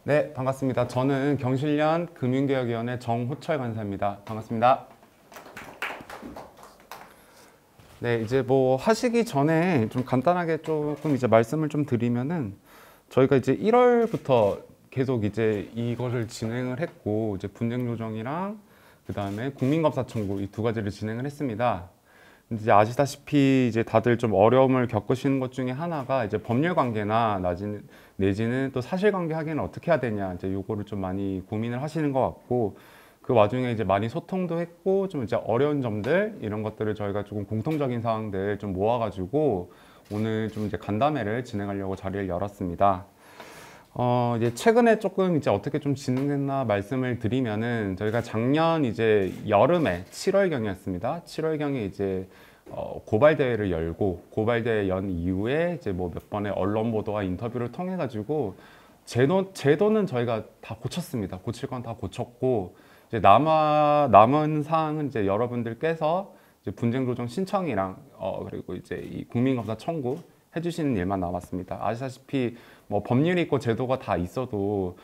네, 반갑습니다. 저는 경실련 금융개혁위원회 정호철 간사입니다. 반갑습니다. 네, 이제 뭐 하시기 전에 좀 간단하게 조금 이제 말씀을 좀 드리면은 저희가 이제 1월부터 계속 이제 이거를 진행을 했고 이제 분쟁 조정이랑 그다음에 국민검사 청구 이 두 가지를 진행을 했습니다. 이제 아시다시피 이제 다들 좀 어려움을 겪으시는 것 중에 하나가 이제 법률 관계나 내지는 또 사실관계 하기는 어떻게 해야 되냐 이제 요거를 좀 많이 고민을 하시는 것 같고 그 와중에 이제 많이 소통도 했고 좀 이제 어려운 점들 이런 것들을 저희가 조금 공통적인 사항들 좀 모아가지고 오늘 좀 이제 간담회를 진행하려고 자리를 열었습니다. 이제 최근에 조금 이제 어떻게 좀 진행됐나 말씀을 드리면은 저희가 작년 이제 여름에 7월경이었습니다. 7월경에 이제 고발 대회를 열고 고발 대회 연 이후에 이제 뭐 몇 번의 언론 보도와 인터뷰를 통해 가지고 제도는 저희가 다 고쳤습니다. 고칠 건 다 고쳤고 이제 남은 사항은 이제 여러분들께서 이제 분쟁 조정 신청이랑 그리고 이제 이 국민검사 청구 해주시는 일만 남았습니다. 아시다시피 뭐 법률이 있고 제도가 다 있어도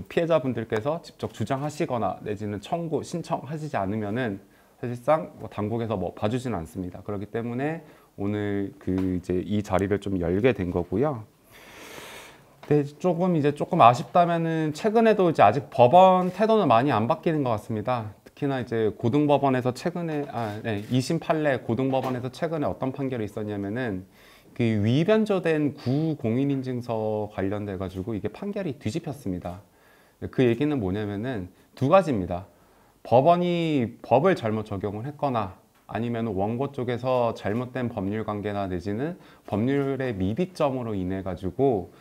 피해자분들께서 직접 주장하시거나 내지는 청구 신청하시지 않으면은 사실상 뭐 당국에서 뭐 봐주지는 않습니다. 그렇기 때문에 오늘 그 이제 이 자리를 좀 열게 된 거고요. 네, 조금 아쉽다면은 최근에도 이제 아직 법원 태도는 많이 안 바뀌는 것 같습니다. 특히나 이제 고등법원에서 최근에 2심 판례 고등법원에서 최근에 어떤 판결이 있었냐면은 그 위변조된 구공인인증서 관련돼 가지고 이게 판결이 뒤집혔습니다. 그 얘기는 뭐냐면은 두 가지입니다. 법원이 법을 잘못 적용을 했거나 아니면 원고 쪽에서 잘못된 법률 관계나 내지는 법률의 미비점으로 인해 가지고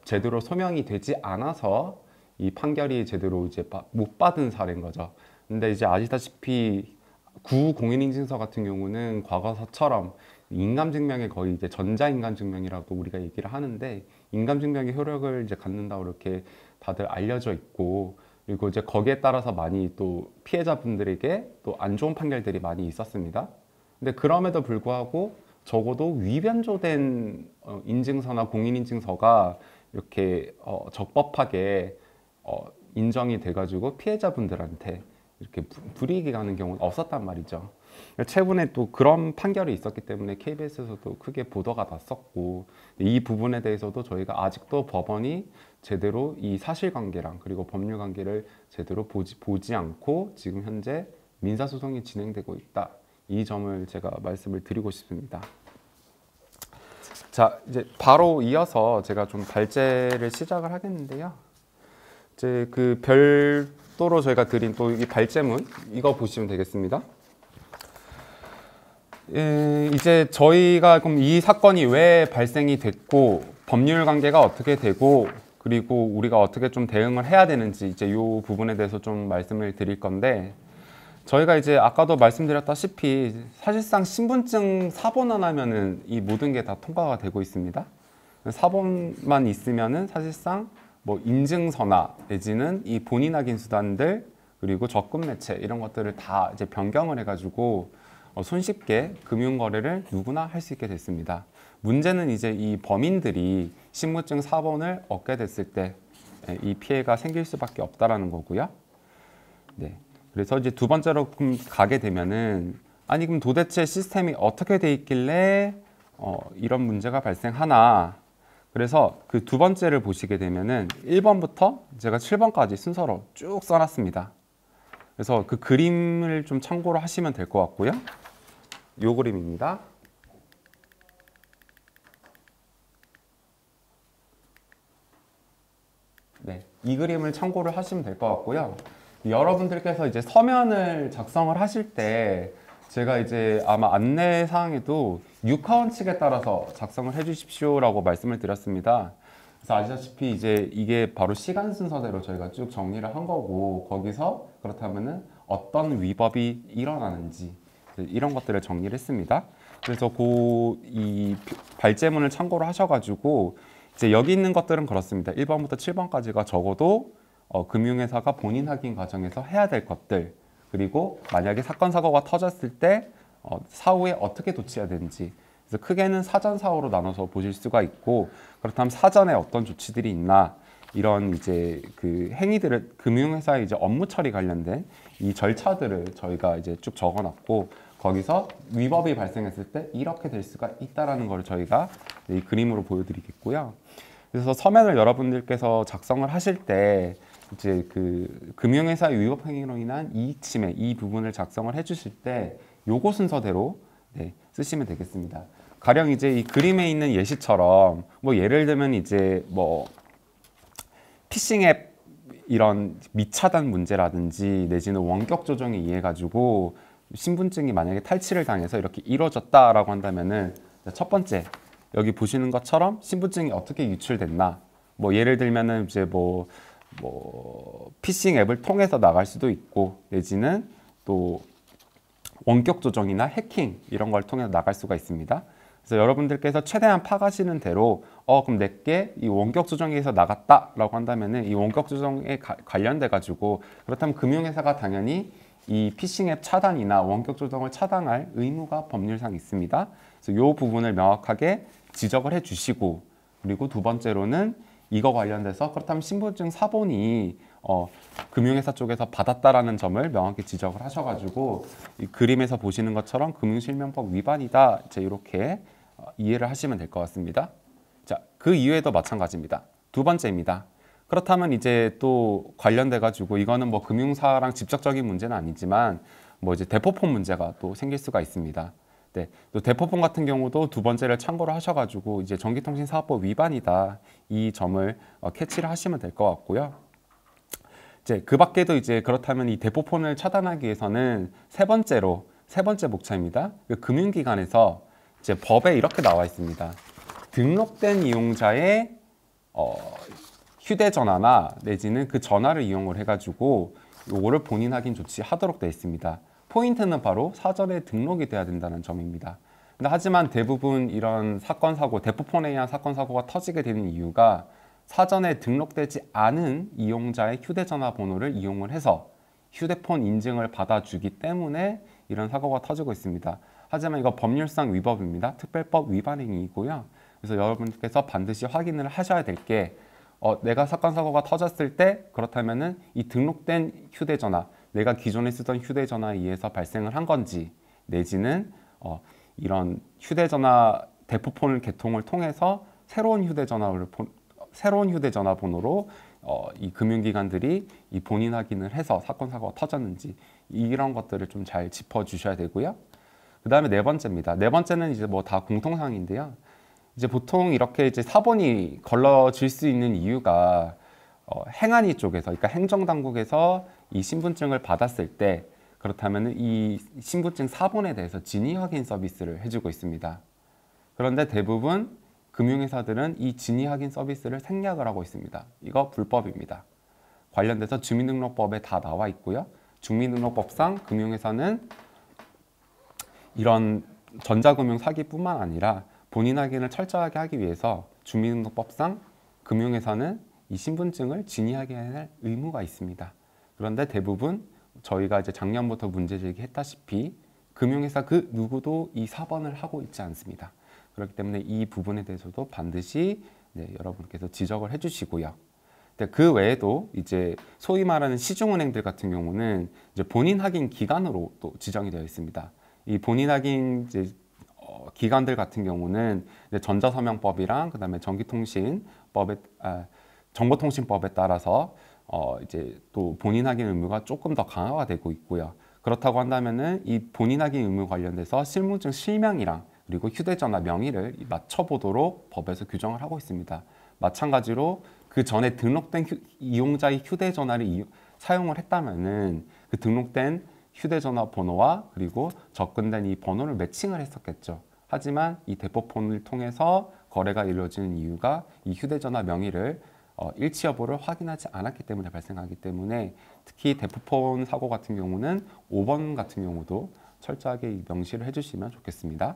제대로 소명이 되지 않아서 이 판결이 제대로 이제 못 받은 사례인 거죠. 근데 이제 아시다시피 구공인인증서 같은 경우는 과거사처럼 인감증명에 거의 이제 전자인감증명이라고 우리가 얘기를 하는데 인감증명의 효력을 이제 갖는다고 이렇게 다들 알려져 있고 그리고 이제 거기에 따라서 많이 또 피해자분들에게 또 안 좋은 판결들이 많이 있었습니다. 근데 그럼에도 불구하고 적어도 위변조된 인증서나 공인인증서가 이렇게 적법하게 인정이 돼가지고 피해자분들한테 이렇게 불이익이 가는 경우는 없었단 말이죠. 최근에 또 그런 판결이 있었기 때문에 KBS에서도 크게 보도가 났었고 이 부분에 대해서도 저희가 아직도 법원이 제대로 이 사실관계랑 그리고 법률관계를 제대로 보지 않고 지금 현재 민사소송이 진행되고 있다. 이 점을 제가 말씀을 드리고 싶습니다. 자, 이제 바로 이어서 제가 좀 발제를 시작을 하겠는데요. 이제 그 별도로 저희가 드린 또 이 발제문 이거 보시면 되겠습니다. 이제 저희가 그럼 이 사건이 왜 발생이 됐고 법률 관계가 어떻게 되고 그리고 우리가 어떻게 좀 대응을 해야 되는지 이제 이 부분에 대해서 좀 말씀을 드릴 건데 저희가 이제 아까도 말씀드렸다시피 사실상 신분증 사본만 하면은 이 모든 게 다 통과가 되고 있습니다. 사본만 있으면은 사실상 뭐 인증서나 내지는 이 본인 확인 수단들 그리고 적금 매체 이런 것들을 다 이제 변경을 해가지고 손쉽게 금융거래를 누구나 할 수 있게 됐습니다. 문제는 이제 이 범인들이 신분증 사본을 얻게 됐을 때 이 피해가 생길 수밖에 없다라는 거고요. 네. 그래서 이제 두 번째로 가게 되면은 아니 그럼 도대체 시스템이 어떻게 돼 있길래 이런 문제가 발생하나. 그래서 그 두 번째를 보시게 되면은 1번부터 제가 7번까지 순서로 쭉 써놨습니다. 그래서 그 그림을 좀 참고로 하시면 될 것 같고요. 요 그림입니다. 네, 이 그림을 참고를 하시면 될 것 같고요. 여러분들께서 이제 서면을 작성을 하실 때 제가 이제 아마 안내 사항에도 육하원 측에 따라서 작성을 해주십시오라고 말씀을 드렸습니다. 그래서 아시다시피 이제 이게 바로 시간 순서대로 저희가 쭉 정리를 한 거고 거기서 그렇다면은 어떤 위법이 일어나는지 이런 것들을 정리를 했습니다. 그래서 이 발제문을 참고로 하셔가지고 이제 여기 있는 것들은 그렇습니다. 1번부터 7번까지가 적어도 금융회사가 본인 확인 과정에서 해야 될 것들 그리고 만약에 사건 사고가 터졌을 때 사후에 어떻게 조치해야 되는지 그래서 크게는 사전 사후로 나눠서 보실 수가 있고 그렇다면 사전에 어떤 조치들이 있나 이런 이제 그 행위들을 금융회사의 이제 업무 처리 관련된 이 절차들을 저희가 이제 쭉 적어놨고 거기서 위법이 발생했을 때 이렇게 될 수가 있다라는 걸 저희가 이 그림으로 보여드리겠고요. 그래서 서면을 여러분들께서 작성을 하실 때 이제 그 금융회사의 위법 행위로 인한 이익 침해 이 부분을 작성을 해주실 때 요거 순서대로 쓰시면 되겠습니다. 가령 이제 이 그림에 있는 예시처럼 뭐 예를 들면 이제 뭐 피싱 앱 이런 미차단 문제라든지 내지는 원격 조정에 의해 가지고 신분증이 만약에 탈취를 당해서 이렇게 이루어졌다라고 한다면은 첫 번째 여기 보시는 것처럼 신분증이 어떻게 유출됐나 뭐 예를 들면은 이제 뭐 피싱 앱을 통해서 나갈 수도 있고 내지는 또 원격 조정이나 해킹 이런 걸 통해서 나갈 수가 있습니다. 그래서 여러분들께서 최대한 파가시는 대로 그럼 내게 이 원격 조정에서 나갔다라고 한다면은 이 원격 조정에 관련돼 가지고 그렇다면 금융회사가 당연히 이 피싱 앱 차단이나 원격 조정을 차단할 의무가 법률상 있습니다. 그래서 이 부분을 명확하게 지적을 해주시고 그리고 두 번째로는 이거 관련돼서 그렇다면 신분증 사본이 금융회사 쪽에서 받았다라는 점을 명확히 지적을 하셔가지고 이 그림에서 보시는 것처럼 금융실명법 위반이다 이제 이렇게 이해를 하시면 될 것 같습니다. 자, 그 이외에도 마찬가지입니다. 두 번째입니다. 그렇다면 이제 또 관련돼 가지고 이거는 뭐 금융사랑 직접적인 문제는 아니지만 뭐 이제 대포폰 문제가 또 생길 수가 있습니다. 네, 또 대포폰 같은 경우도 두 번째를 참고를 하셔가지고 이제 전기통신사업법 위반이다 이 점을 캐치를 하시면 될 것 같고요. 이제 그 밖에도 이제 그렇다면 이 대포폰을 차단하기 위해서는 세 번째 목차입니다. 그 금융기관에서 이제 법에 이렇게 나와 있습니다. 등록된 이용자의 휴대전화나 내지는 그 전화를 이용을 해가지고 요거를 본인 확인 조치하도록 되어 있습니다. 포인트는 바로 사전에 등록이 돼야 된다는 점입니다. 근데 하지만 대부분 이런 사건 사고, 대포폰에 의한 사건 사고가 터지게 되는 이유가 사전에 등록되지 않은 이용자의 휴대전화 번호를 이용을 해서 휴대폰 인증을 받아주기 때문에 이런 사고가 터지고 있습니다. 하지만 이거 법률상 위법입니다. 특별법 위반 행위이고요. 그래서 여러분께서 반드시 확인을 하셔야 될 게 내가 사건 사고가 터졌을 때 그렇다면은 이 등록된 휴대전화 내가 기존에 쓰던 휴대전화에 의해서 발생을 한 건지 내지는 이런 휴대전화 대포폰을 개통을 통해서 새로운 휴대전화 번호로 이 금융기관들이 이 본인 확인을 해서 사건 사고가 터졌는지 이런 것들을 좀 잘 짚어 주셔야 되고요. 그 다음에 네 번째입니다. 네 번째는 이제 뭐 다 공통사항인데요. 이제 보통 이렇게 이제 사본이 걸러질 수 있는 이유가 행안위 쪽에서, 그러니까 행정당국에서 이 신분증을 받았을 때 그렇다면 이 신분증 사본에 대해서 진위 확인 서비스를 해주고 있습니다. 그런데 대부분 금융회사들은 이 진위 확인 서비스를 생략을 하고 있습니다. 이거 불법입니다. 관련돼서 주민등록법에 다 나와 있고요. 주민등록법상 금융회사는 이런 전자금융 사기뿐만 아니라 본인 확인을 철저하게 하기 위해서 주민등록법상 금융회사는 이 신분증을 진위하게 할 의무가 있습니다. 그런데 대부분 저희가 이제 작년부터 문제 제기했다시피 금융회사 그 누구도 이 사본을 하고 있지 않습니다. 그렇기 때문에 이 부분에 대해서도 반드시 여러분께서 지적을 해주시고요. 그 외에도 이제 소위 말하는 시중은행들 같은 경우는 이제 본인 확인 기관으로 또 지정이 되어 있습니다. 이 본인 확인 이제 기관들 같은 경우는 전자서명법이랑 그다음에 정보통신법에 따라서 이제 또 본인 확인 의무가 조금 더 강화가 되고 있고요. 그렇다고 한다면은 이 본인 확인 의무 관련돼서 실무증 실명이랑 그리고 휴대전화 명의를 맞춰보도록 법에서 규정을 하고 있습니다. 마찬가지로 그 전에 등록된 이용자의 휴대전화를 사용을 했다면은 그 등록된 휴대전화 번호와 그리고 접근된 이 번호를 매칭을 했었겠죠. 하지만 이 대포폰을 통해서 거래가 이루어지는 이유가 이 휴대전화 명의를 일치 여부를 확인하지 않았기 때문에 발생하기 때문에 특히 대포폰 사고 같은 경우는 5번 같은 경우도 철저하게 명시를 해주시면 좋겠습니다.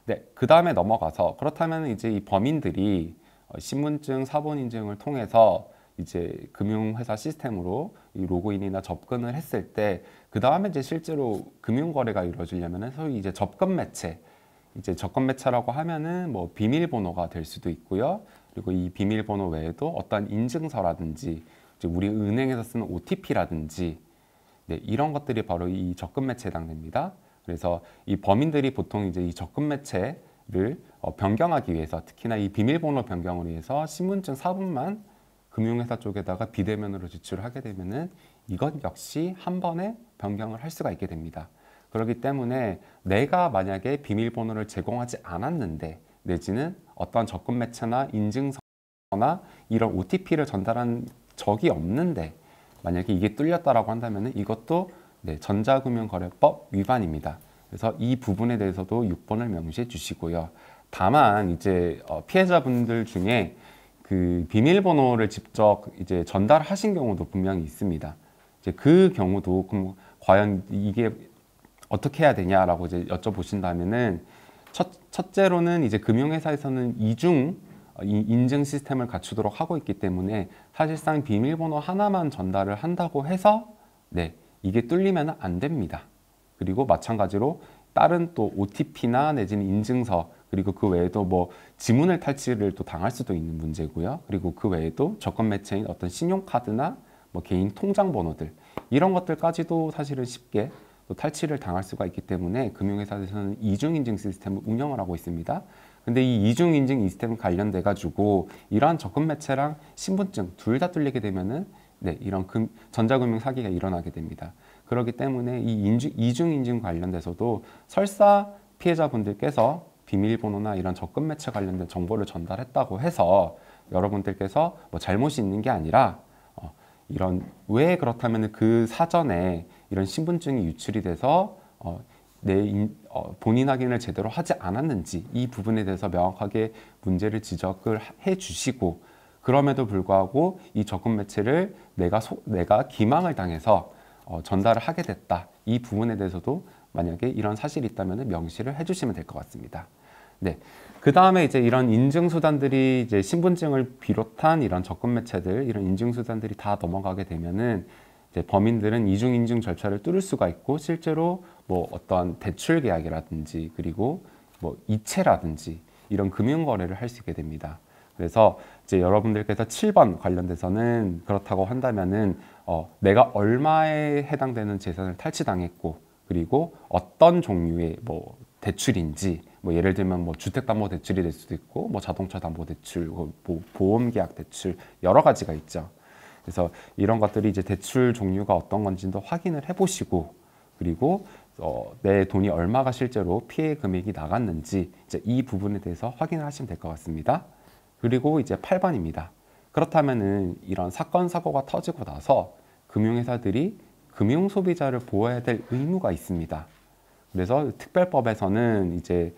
네, 그 다음에 넘어가서 그렇다면 이제 이 범인들이 신분증 사본 인증을 통해서 이제 금융회사 시스템으로 이 로그인이나 접근을 했을 때 그 다음에 이제 실제로 금융거래가 이루어지려면은 소위 이제 접근 매체라고 하면은 뭐 비밀번호가 될 수도 있고요. 그리고 이 비밀번호 외에도 어떤 인증서라든지 이제 우리 은행에서 쓰는 OTP라든지 네, 이런 것들이 바로 이 접근 매체에 해당됩니다. 그래서 이 범인들이 보통 이제 이 접근 매체를 변경하기 위해서 특히나 이 비밀번호 변경을 위해서 신분증 사본만 금융회사 쪽에다가 비대면으로 제출을 하게 되면은 이것 역시 한 번에 변경을 할 수가 있게 됩니다. 그렇기 때문에 내가 만약에 비밀번호를 제공하지 않았는데 내지는 어떤 접근 매체나 인증서나 이런 OTP를 전달한 적이 없는데 만약에 이게 뚫렸다라고 한다면 이것도 네, 전자금융거래법 위반입니다. 그래서 이 부분에 대해서도 6번을 명시해 주시고요. 다만 이제 피해자분들 중에 그 비밀번호를 직접 이제 전달하신 경우도 분명히 있습니다. 이제 그 경우도 그럼 과연 이게 어떻게 해야 되냐라고 이제 여쭤보신다면은 첫째로는 이제 금융회사에서는 이중 인증 시스템을 갖추도록 하고 있기 때문에 사실상 비밀번호 하나만 전달을 한다고 해서 네, 이게 뚫리면 안 됩니다. 그리고 마찬가지로 다른 또 OTP나 내지는 인증서 그리고 그 외에도 뭐 지문을 탈취를 또 당할 수도 있는 문제고요. 그리고 그 외에도 접근 매체인 어떤 신용카드나 뭐 개인 통장 번호들 이런 것들까지도 사실은 쉽게 또 탈취를 당할 수가 있기 때문에 금융회사에서는 이중인증 시스템을 운영을 하고 있습니다. 근데 이 이중인증 시스템 관련돼 가지고 이러한 접근 매체랑 신분증 둘 다 뚫리게 되면은 네, 이런 전자금융 사기가 일어나게 됩니다. 그렇기 때문에 이 이중인증 관련돼서도 설사 피해자분들께서 비밀번호나 이런 접근 매체 관련된 정보를 전달했다고 해서 여러분들께서 뭐 잘못이 있는 게 아니라 이런 왜 그렇다면 그 사전에 이런 신분증이 유출이 돼서 본인 확인을 제대로 하지 않았는지 이 부분에 대해서 명확하게 문제를 지적을 해 주시고 그럼에도 불구하고 이 접근 매체를 내가 기망을 당해서 전달을 하게 됐다. 이 부분에 대해서도 만약에 이런 사실이 있다면 명시를 해주시면 될 것 같습니다. 네. 그 다음에 이제 이런 인증 수단들이 이제 신분증을 비롯한 이런 접근 매체들, 이런 인증 수단들이 다 넘어가게 되면은 이제 범인들은 이중 인증 절차를 뚫을 수가 있고 실제로 뭐 어떤 대출 계약이라든지 그리고 뭐 이체라든지 이런 금융 거래를 할 수 있게 됩니다. 그래서 이제 여러분들께서 7번 관련돼서는 그렇다고 한다면은 내가 얼마에 해당되는 재산을 탈취당했고 그리고 어떤 종류의 뭐 대출인지 뭐 예를 들면 뭐 주택담보대출이 될 수도 있고 뭐 자동차담보대출, 뭐 보험계약 대출 여러 가지가 있죠. 그래서 이런 것들이 이제 대출 종류가 어떤 건지도 확인을 해보시고 그리고 내 돈이 얼마가 실제로 피해 금액이 나갔는지 이제 이 부분에 대해서 확인을 하시면 될 것 같습니다. 그리고 이제 8번입니다. 그렇다면은 이런 사건 사고가 터지고 나서 금융회사들이 금융 소비자를 보호해야 될 의무가 있습니다. 그래서 특별법에서는 이제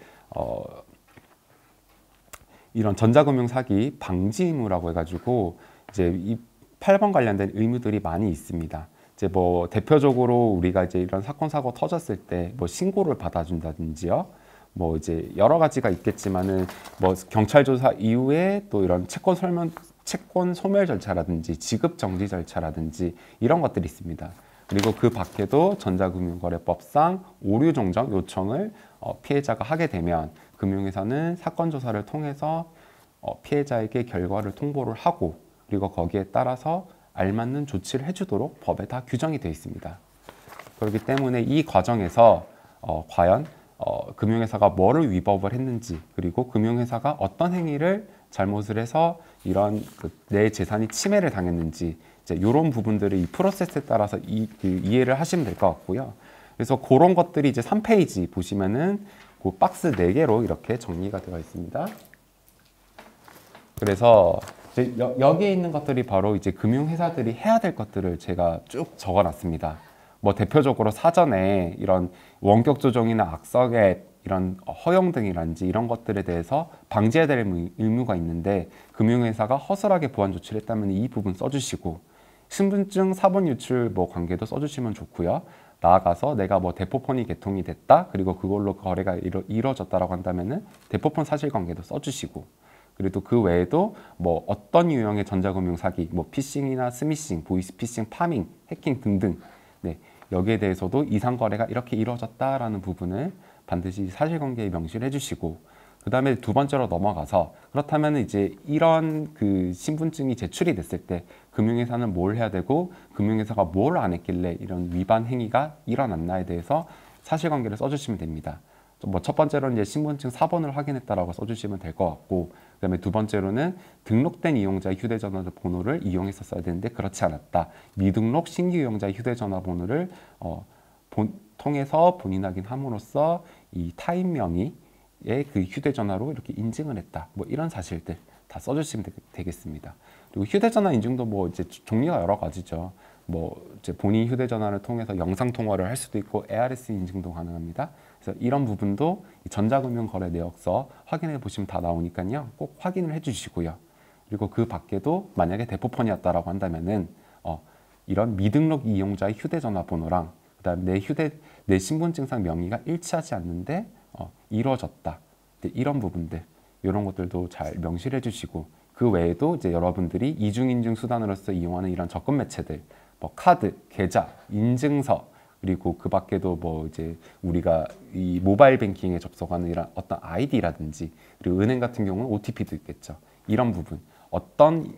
이런 전자금융 사기 방지 의무라고 해가지고 이제 이 8번 관련된 의무들이 많이 있습니다. 이제 뭐 대표적으로 우리가 이제 이런 사건 사고 터졌을 때 뭐 신고를 받아준다든지요. 뭐 이제 여러 가지가 있겠지만은 뭐 경찰 조사 이후에 또 이런 채권 소멸 절차라든지 지급 정지 절차라든지 이런 것들이 있습니다. 그리고 그 밖에도 전자금융거래법상 오류 종정 요청을 피해자가 하게 되면 금융회사는 사건 조사를 통해서 피해자에게 결과를 통보를 하고 그리고 거기에 따라서 알맞는 조치를 해주도록 법에 다 규정이 되어 있습니다. 그렇기 때문에 이 과정에서 과연 금융회사가 뭐를 위법을 했는지 그리고 금융회사가 어떤 행위를 잘못을 해서 이런 내 재산이 침해를 당했는지 이제 이런 부분들을 이 프로세스에 따라서 이해를 하시면 될 것 같고요. 그래서 그런 것들이 이제 3페이지 보시면은 그 박스 4개로 이렇게 정리가 되어 있습니다. 그래서 이제 여기에 있는 것들이 바로 이제 금융회사들이 해야 될 것들을 제가 쭉 적어놨습니다. 뭐 대표적으로 사전에 이런 원격 조정이나 악성의 이런 허용 등이란지 이런 것들에 대해서 방지해야 될 의무가 있는데 금융회사가 허술하게 보완 조치를 했다면 이 부분 써주시고 신분증 사본 유출 뭐 관계도 써주시면 좋고요. 나아가서 내가 뭐 대포폰이 개통이 됐다 그리고 그걸로 거래가 이루어졌다라고 한다면은 대포폰 사실관계도 써주시고 그리고 그 외에도 뭐 어떤 유형의 전자금융 사기 뭐 피싱이나 스미싱, 보이스피싱, 파밍, 해킹 등등 네, 여기에 대해서도 이상 거래가 이렇게 이루어졌다라는 부분을 반드시 사실관계에 명시를 해주시고 그 다음에 두 번째로 넘어가서 그렇다면 이제 이런 그 신분증이 제출이 됐을 때 금융회사는 뭘 해야 되고 금융회사가 뭘 안 했길래 이런 위반 행위가 일어났나에 대해서 사실관계를 써주시면 됩니다. 뭐 첫 번째로는 이제 신분증 4번을 확인했다라고 써주시면 될 것 같고, 그다음에 두 번째로는 등록된 이용자의 휴대전화 번호를 이용했었어야 되는데 그렇지 않았다. 미등록 신규 이용자의 휴대전화 번호를 통해서 본인 확인함으로써 이 타인 명의의 그 휴대전화로 이렇게 인증을 했다. 뭐 이런 사실들 다 써주시면 되겠습니다. 그리고 휴대전화 인증도 뭐 이제 종류가 여러 가지죠. 뭐 이제 본인 휴대전화를 통해서 영상 통화를 할 수도 있고 ARS 인증도 가능합니다. 그래서 이런 부분도 전자금융거래 내역서 확인해 보시면 다 나오니까요. 꼭 확인을 해주시고요. 그리고 그 밖에도 만약에 대포폰이었다라고 한다면은 이런 미등록 이용자의 휴대전화 번호랑 그다음 내 신분증상 명의가 일치하지 않는데 이루어졌다. 이런 부분들, 이런 것들도 잘 명시해 주시고, 그 외에도 이제 여러분들이 이중인증 수단으로서 이용하는 이런 접근 매체들, 뭐 카드, 계좌, 인증서, 그리고 그 밖에도 뭐 이제 우리가 이 모바일 뱅킹에 접속하는 이런 어떤 아이디라든지, 그리고 은행 같은 경우는 OTP도 있겠죠. 이런 부분, 어떤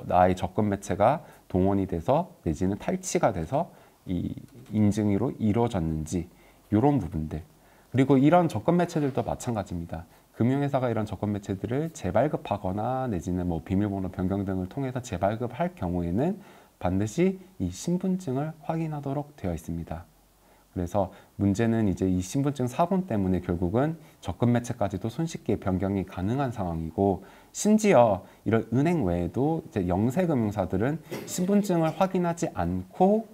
나의 접근 매체가 동원이 돼서 내지는 탈취가 돼서 이 인증으로 이루어졌는지, 이런 부분들. 그리고 이런 접근 매체들도 마찬가지입니다. 금융회사가 이런 접근 매체들을 재발급하거나 내지는 뭐 비밀번호 변경 등을 통해서 재발급할 경우에는 반드시 이 신분증을 확인하도록 되어 있습니다. 그래서 문제는 이제 이 신분증 사본 때문에 결국은 접근 매체까지도 손쉽게 변경이 가능한 상황이고, 심지어 이런 은행 외에도 이제 영세금융사들은 신분증을 확인하지 않고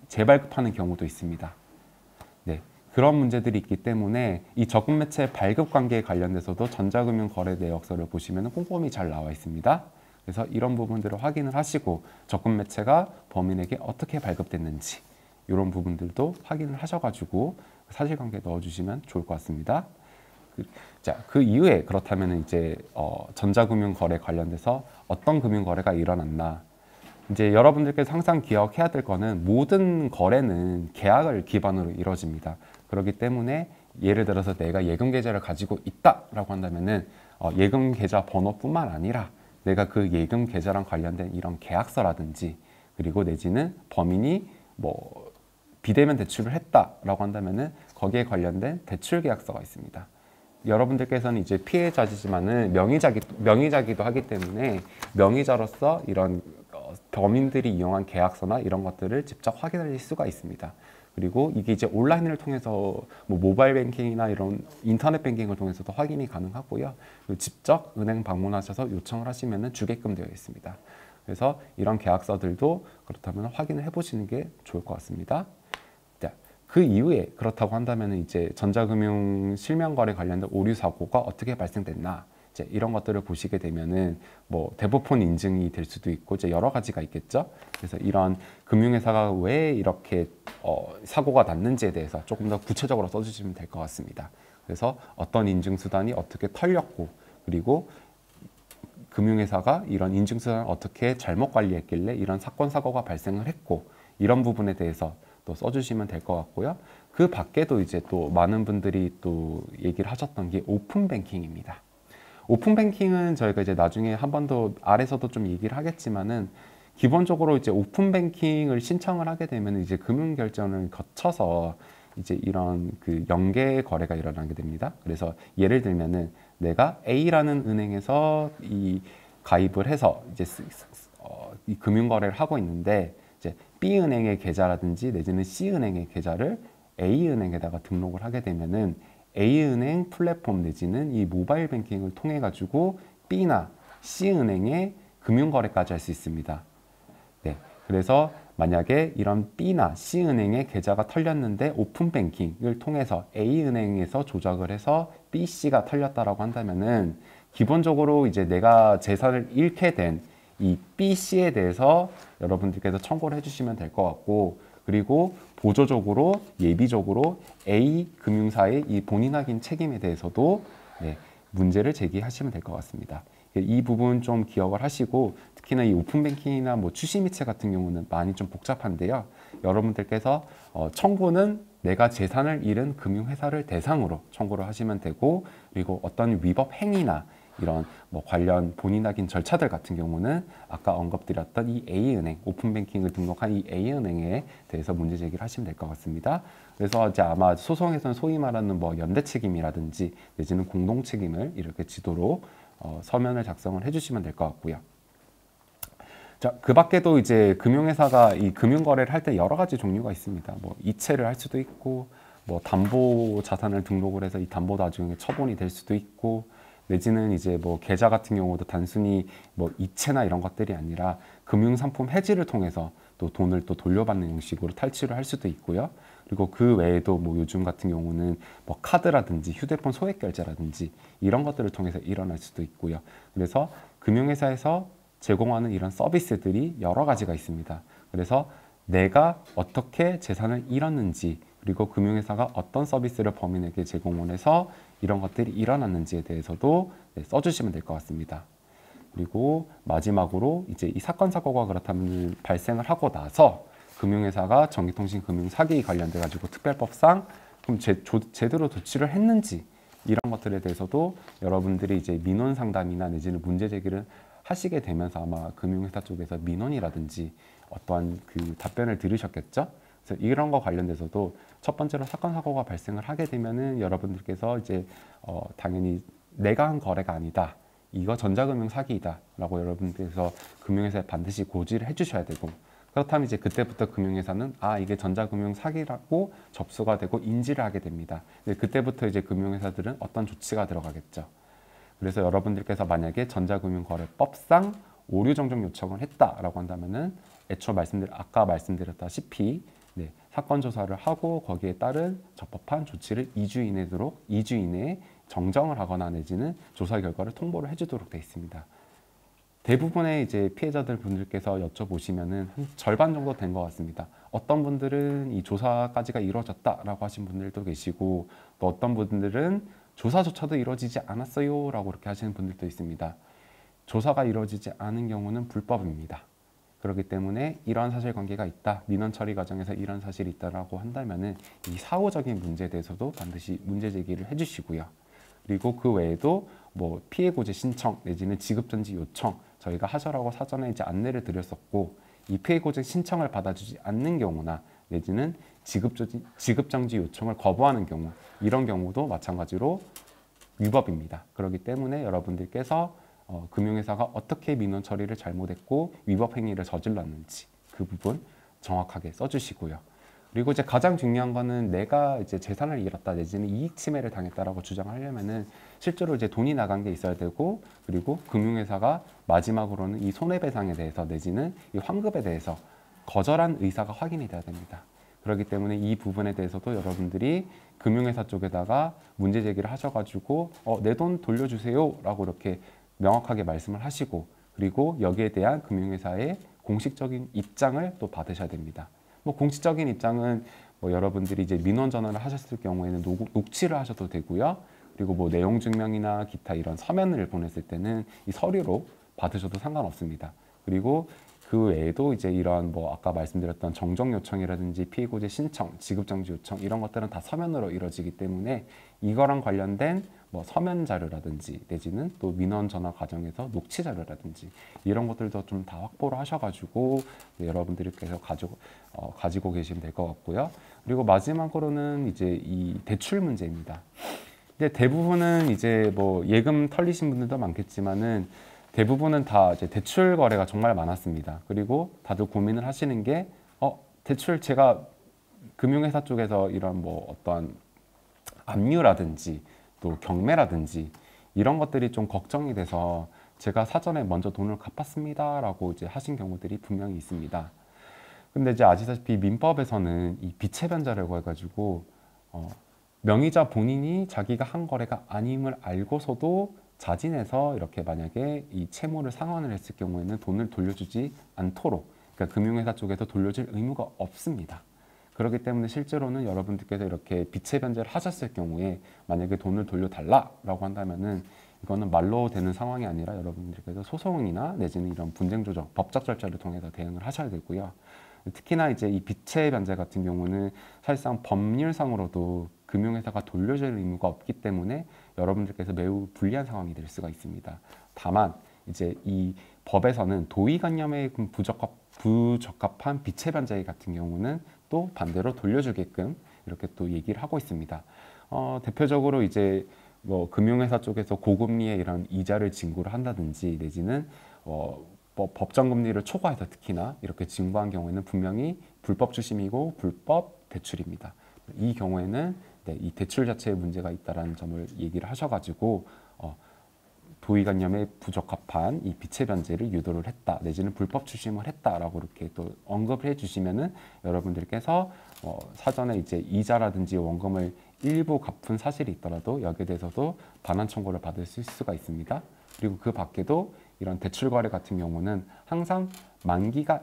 재발급하는 경우도 있습니다. 네, 그런 문제들이 있기 때문에 이 접근 매체 발급 관계에 관련돼서도 전자금융 거래 내역서를 보시면 꼼꼼히 잘 나와 있습니다. 그래서 이런 부분들을 확인을 하시고 접근 매체가 범인에게 어떻게 발급됐는지 이런 부분들도 확인을 하셔가지고 사실관계 넣어주시면 좋을 것 같습니다. 그 이후에 그렇다면 이제 전자금융 거래 관련돼서 어떤 금융 거래가 일어났나, 이제 여러분들께서 항상 기억해야 될 거는 모든 거래는 계약을 기반으로 이루어집니다. 그렇기 때문에 예를 들어서 내가 예금 계좌를 가지고 있다라고 한다면은 예금 계좌 번호뿐만 아니라 내가 그 예금 계좌랑 관련된 이런 계약서라든지, 그리고 내지는 범인이 뭐 비대면 대출을 했다라고 한다면은 거기에 관련된 대출 계약서가 있습니다. 여러분들께서는 이제 피해자지만은 명의자기도 하기 때문에 명의자로서 이런 범인들이 이용한 계약서나 이런 것들을 직접 확인할 수가 있습니다. 그리고 이게 이제 온라인을 통해서 뭐 모바일 뱅킹이나 이런 인터넷 뱅킹을 통해서도 확인이 가능하고요. 그리고 직접 은행 방문하셔서 요청을 하시면 주게끔 되어 있습니다. 그래서 이런 계약서들도 그렇다면 확인을 해보시는 게 좋을 것 같습니다. 그 이후에 그렇다고 한다면 이제 전자금융 실명거래 관련된 오류 사고가 어떻게 발생됐나, 이제 이런 것들을 보시게 되면은 뭐 대포폰 인증이 될 수도 있고 이제 여러 가지가 있겠죠. 그래서 이런 금융회사가 왜 이렇게 사고가 났는지에 대해서 조금 더 구체적으로 써주시면 될 것 같습니다. 그래서 어떤 인증 수단이 어떻게 털렸고, 그리고 금융회사가 이런 인증 수단을 어떻게 잘못 관리했길래 이런 사건 사고가 발생을 했고, 이런 부분에 대해서 또 써주시면 될 것 같고요. 그 밖에도 이제 또 많은 분들이 또 얘기를 하셨던 게 오픈 뱅킹입니다. 오픈 뱅킹은 저희가 이제 나중에 한 번 더 아래서도 좀 얘기를 하겠지만은, 기본적으로 이제 오픈 뱅킹을 신청을 하게 되면 이제 금융 결제원을 거쳐서 이제 이런 그 연계 거래가 일어나게 됩니다. 그래서 예를 들면은 내가 A라는 은행에서 이 가입을 해서 이제 이 금융 거래를 하고 있는데, 이제 B은행의 계좌라든지 내지는 C은행의 계좌를 A은행에다가 등록을 하게 되면은 A은행 플랫폼 내지는 이 모바일 뱅킹을 통해 가지고 B나 C은행의 금융거래까지 할 수 있습니다. 네, 그래서 만약에 이런 B나 C은행의 계좌가 털렸는데 오픈 뱅킹을 통해서 A은행에서 조작을 해서 BC가 털렸다라고 한다면은, 기본적으로 이제 내가 재산을 잃게 된 이 BC에 대해서 여러분들께서 청구를 해주시면 될 것 같고, 그리고 보조적으로 예비적으로 A 금융사의 이 본인 확인 책임에 대해서도 문제를 제기하시면 될 것 같습니다. 이 부분 좀 기억을 하시고, 특히나 이 오픈뱅킹이나 뭐 추심이체 같은 경우는 많이 좀 복잡한데요. 여러분들께서 청구는 내가 재산을 잃은 금융회사를 대상으로 청구를 하시면 되고, 그리고 어떤 위법 행위나 이런 뭐 관련 본인 확인 절차들 같은 경우는 아까 언급드렸던 이 A은행, 오픈뱅킹을 등록한 이 A은행에 대해서 문제 제기를 하시면 될 것 같습니다. 그래서 이제 아마 소송에서는 소위 말하는 뭐 연대 책임이라든지 내지는 공동 책임을 이렇게 지도로 서면을 작성을 해주시면 될 것 같고요. 자, 그 밖에도 이제 금융회사가 이 금융거래를 할 때 여러 가지 종류가 있습니다. 뭐 이체를 할 수도 있고, 뭐 담보 자산을 등록을 해서 이 담보 나중에 처분이 될 수도 있고, 내지는 이제 뭐 계좌 같은 경우도 단순히 뭐 이체나 이런 것들이 아니라 금융상품 해지를 통해서 또 돈을 또 돌려받는 형식으로 탈취를 할 수도 있고요. 그리고 그 외에도 뭐 요즘 같은 경우는 뭐 카드라든지 휴대폰 소액 결제라든지 이런 것들을 통해서 일어날 수도 있고요. 그래서 금융회사에서 제공하는 이런 서비스들이 여러 가지가 있습니다. 그래서 내가 어떻게 재산을 잃었는지, 그리고 금융회사가 어떤 서비스를 범인에게 제공을 해서 이런 것들이 일어났는지에 대해서도 써주시면 될 것 같습니다. 그리고 마지막으로 이제 이 사건 사고가 그렇다면 발생을 하고 나서 금융회사가 전기통신 금융 사기 관련돼 가지고 특별법상 그럼 제대로 조치를 했는지 이런 것들에 대해서도 여러분들이 이제 민원 상담이나 내지는 문제 제기를 하시게 되면서 아마 금융회사 쪽에서 민원이라든지 어떠한 그 답변을 들으셨겠죠? 그래서 이런 거 관련돼서도 첫 번째로 사건 사고가 발생을 하게 되면은 여러분들께서 이제 당연히 내가 한 거래가 아니다, 이거 전자금융 사기이다라고 여러분들께서 금융회사에 반드시 고지를 해주셔야 되고, 그렇다면 이제 그때부터 금융회사는 이게 전자금융 사기라고 접수가 되고 인지를 하게 됩니다. 그때부터 이제 금융회사들은 어떤 조치가 들어가겠죠. 그래서 여러분들께서 만약에 전자금융거래법상 오류 정정 요청을 했다라고 한다면은 애초 아까 말씀드렸다시피 사건 조사를 하고 거기에 따른 적법한 조치를 2주 이내에 정정을 하거나 내지는 조사 결과를 통보를 해주도록 되어 있습니다. 대부분의 이제 피해자들 분들께서 여쭤보시면은 한 절반 정도 된 것 같습니다. 어떤 분들은 이 조사까지가 이루어졌다라고 하신 분들도 계시고, 또 어떤 분들은 조사조차도 이루어지지 않았어요 라고 그렇게 하시는 분들도 있습니다. 조사가 이루어지지 않은 경우는 불법입니다. 그렇기 때문에 이러한 사실관계가 있다, 민원 처리 과정에서 이런 사실이 있다라고 한다면은 이 사후적인 문제에 대해서도 반드시 문제 제기를 해주시고요. 그리고 그 외에도 뭐 피해 고지 신청 내지는 지급정지 요청 저희가 하셔라고 사전에 이제 안내를 드렸었고, 이 피해 고지 신청을 받아주지 않는 경우나 내지는 지급정지 요청을 거부하는 경우, 이런 경우도 마찬가지로 위법입니다. 그렇기 때문에 여러분들께서 금융회사가 어떻게 민원 처리를 잘못했고 위법 행위를 저질렀는지 그 부분 정확하게 써주시고요. 그리고 이제 가장 중요한 거는 내가 이제 재산을 잃었다 내지는 이익 침해를 당했다라고 주장하려면은 실제로 이제 돈이 나간 게 있어야 되고, 그리고 금융회사가 마지막으로는 이 손해배상에 대해서 내지는 이 환급에 대해서 거절한 의사가 확인이 돼야 됩니다. 그렇기 때문에 이 부분에 대해서도 여러분들이 금융회사 쪽에다가 문제 제기를 하셔가지고 내 돈 돌려주세요 라고 이렇게 명확하게 말씀을 하시고, 그리고 여기에 대한 금융회사의 공식적인 입장을 또 받으셔야 됩니다. 뭐 공식적인 입장은 뭐 여러분들이 이제 민원 전화를 하셨을 경우에는 녹취를 하셔도 되고요. 그리고 뭐 내용 증명이나 기타 이런 서면을 보냈을 때는 이 서류로 받으셔도 상관없습니다. 그리고 그 외에도 이제 이런 뭐 아까 말씀드렸던 정정 요청이라든지 피해 고지 신청, 지급 정지 요청 이런 것들은 다 서면으로 이루어지기 때문에 이거랑 관련된 뭐 서면 자료라든지 내지는 또 민원 전화 과정에서 녹취 자료라든지 이런 것들도 좀 다 확보를 하셔가지고 여러분들께서 가지고 계시면 될 것 같고요. 그리고 마지막으로는 이제 이 대출 문제입니다. 근데 대부분은 이제 뭐 예금 털리신 분들도 많겠지만은 대부분은 다 이제 대출 거래가 정말 많았습니다. 그리고 다들 고민을 하시는 게 대출 제가 금융회사 쪽에서 이런 뭐 어떤 압류라든지 또 경매라든지 이런 것들이 좀 걱정이 돼서 제가 사전에 먼저 돈을 갚았습니다라고 이제 하신 경우들이 분명히 있습니다. 근데 이제 아시다시피 민법에서는 이 비체 변자라고 해가지고 명의자 본인이 자기가 한 거래가 아님을 알고서도 자진해서 이렇게 만약에 이 채무를 상환을 했을 경우에는 돈을 돌려주지 않도록, 그러니까 금융회사 쪽에서 돌려줄 의무가 없습니다. 그렇기 때문에 실제로는 여러분들께서 이렇게 비체 변제를 하셨을 경우에 만약에 돈을 돌려달라고 한다면은 이거는 말로 되는 상황이 아니라 여러분들께서 소송이나 내지는 이런 분쟁 조정, 법적 절차를 통해서 대응을 하셔야 되고요. 특히나 이제 이 비채 변제 같은 경우는 사실상 법률상으로도 금융회사가 돌려줄 의무가 없기 때문에 여러분들께서 매우 불리한 상황이 될 수가 있습니다. 다만 이제 이 법에서는 도의관념에 부적합한 비채 변제 같은 경우는 또 반대로 돌려주게끔 이렇게 또 얘기를 하고 있습니다. 대표적으로 이제 뭐 금융회사 쪽에서 고금리에 이런 이자를 징구를 한다든지 내지는 법정 금리를 초과해서 특히나 이렇게 징구한 경우에는 분명히 불법 추심이고 불법 대출입니다. 이 경우에는 네, 이 대출 자체에 문제가 있다라는 점을 얘기를 하셔가지고 도의관념에 부적합한 이 비채 변제를 유도를 했다 내지는 불법 추심을 했다라고 이렇게 또 언급을 해주시면은 여러분들께서 사전에 이제 이자라든지 원금을 일부 갚은 사실이 있더라도 여기에 대해서도 반환 청구를 받을 수가 있습니다. 그리고 그 밖에도 이런 대출 거래 같은 경우는 항상 만기가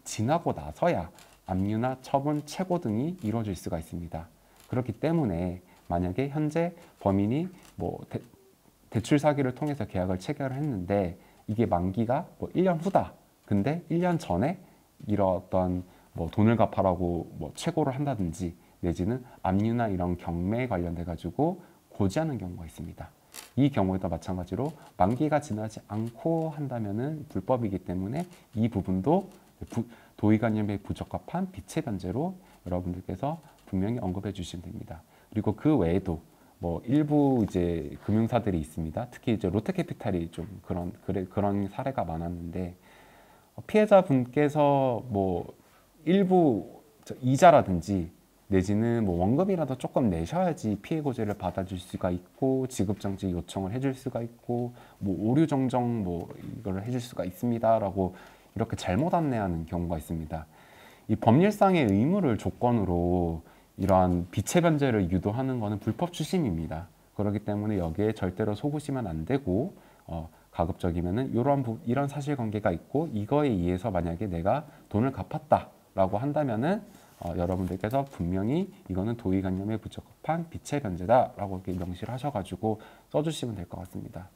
지나고 나서야 압류나 처분, 최고 등이 이루어질 수가 있습니다. 그렇기 때문에 만약에 현재 범인이 뭐 대출 사기를 통해서 계약을 체결을 했는데 이게 만기가 뭐 1년 후다. 근데 1년 전에 이런 어떤 뭐 돈을 갚아라고 뭐 최고를 한다든지 내지는 압류나 이런 경매에 관련돼 가지고 고지하는 경우가 있습니다. 이 경우에도 마찬가지로 만기가 지나지 않고 한다면은 불법이기 때문에 이 부분도 도의관념에 부적합한 비채 변제로 여러분들께서 분명히 언급해 주시면 됩니다. 그리고 그 외에도 뭐 일부 이제 금융사들이 있습니다. 특히 이제 롯데캐피탈이 좀 그런 사례가 많았는데 피해자분께서 뭐 일부 이자라든지 내지는 뭐 원금이라도 조금 내셔야지 피해 고지를 받아줄 수가 있고 지급정지 요청을 해줄 수가 있고 뭐 오류 정정 뭐 이걸 해줄 수가 있습니다라고 이렇게 잘못 안내하는 경우가 있습니다. 이 법률상의 의무를 조건으로 이러한 비채 변제를 유도하는 것은 불법 추심입니다. 그렇기 때문에 여기에 절대로 속으시면 안 되고 가급적이면은 이런 사실관계가 있고 이거에 의해서 만약에 내가 돈을 갚았다라고 한다면은 여러분들께서 분명히 이거는 도의관념에 부적합한 비채 변제다라고 이렇게 명시를 하셔가지고 써주시면 될 것 같습니다.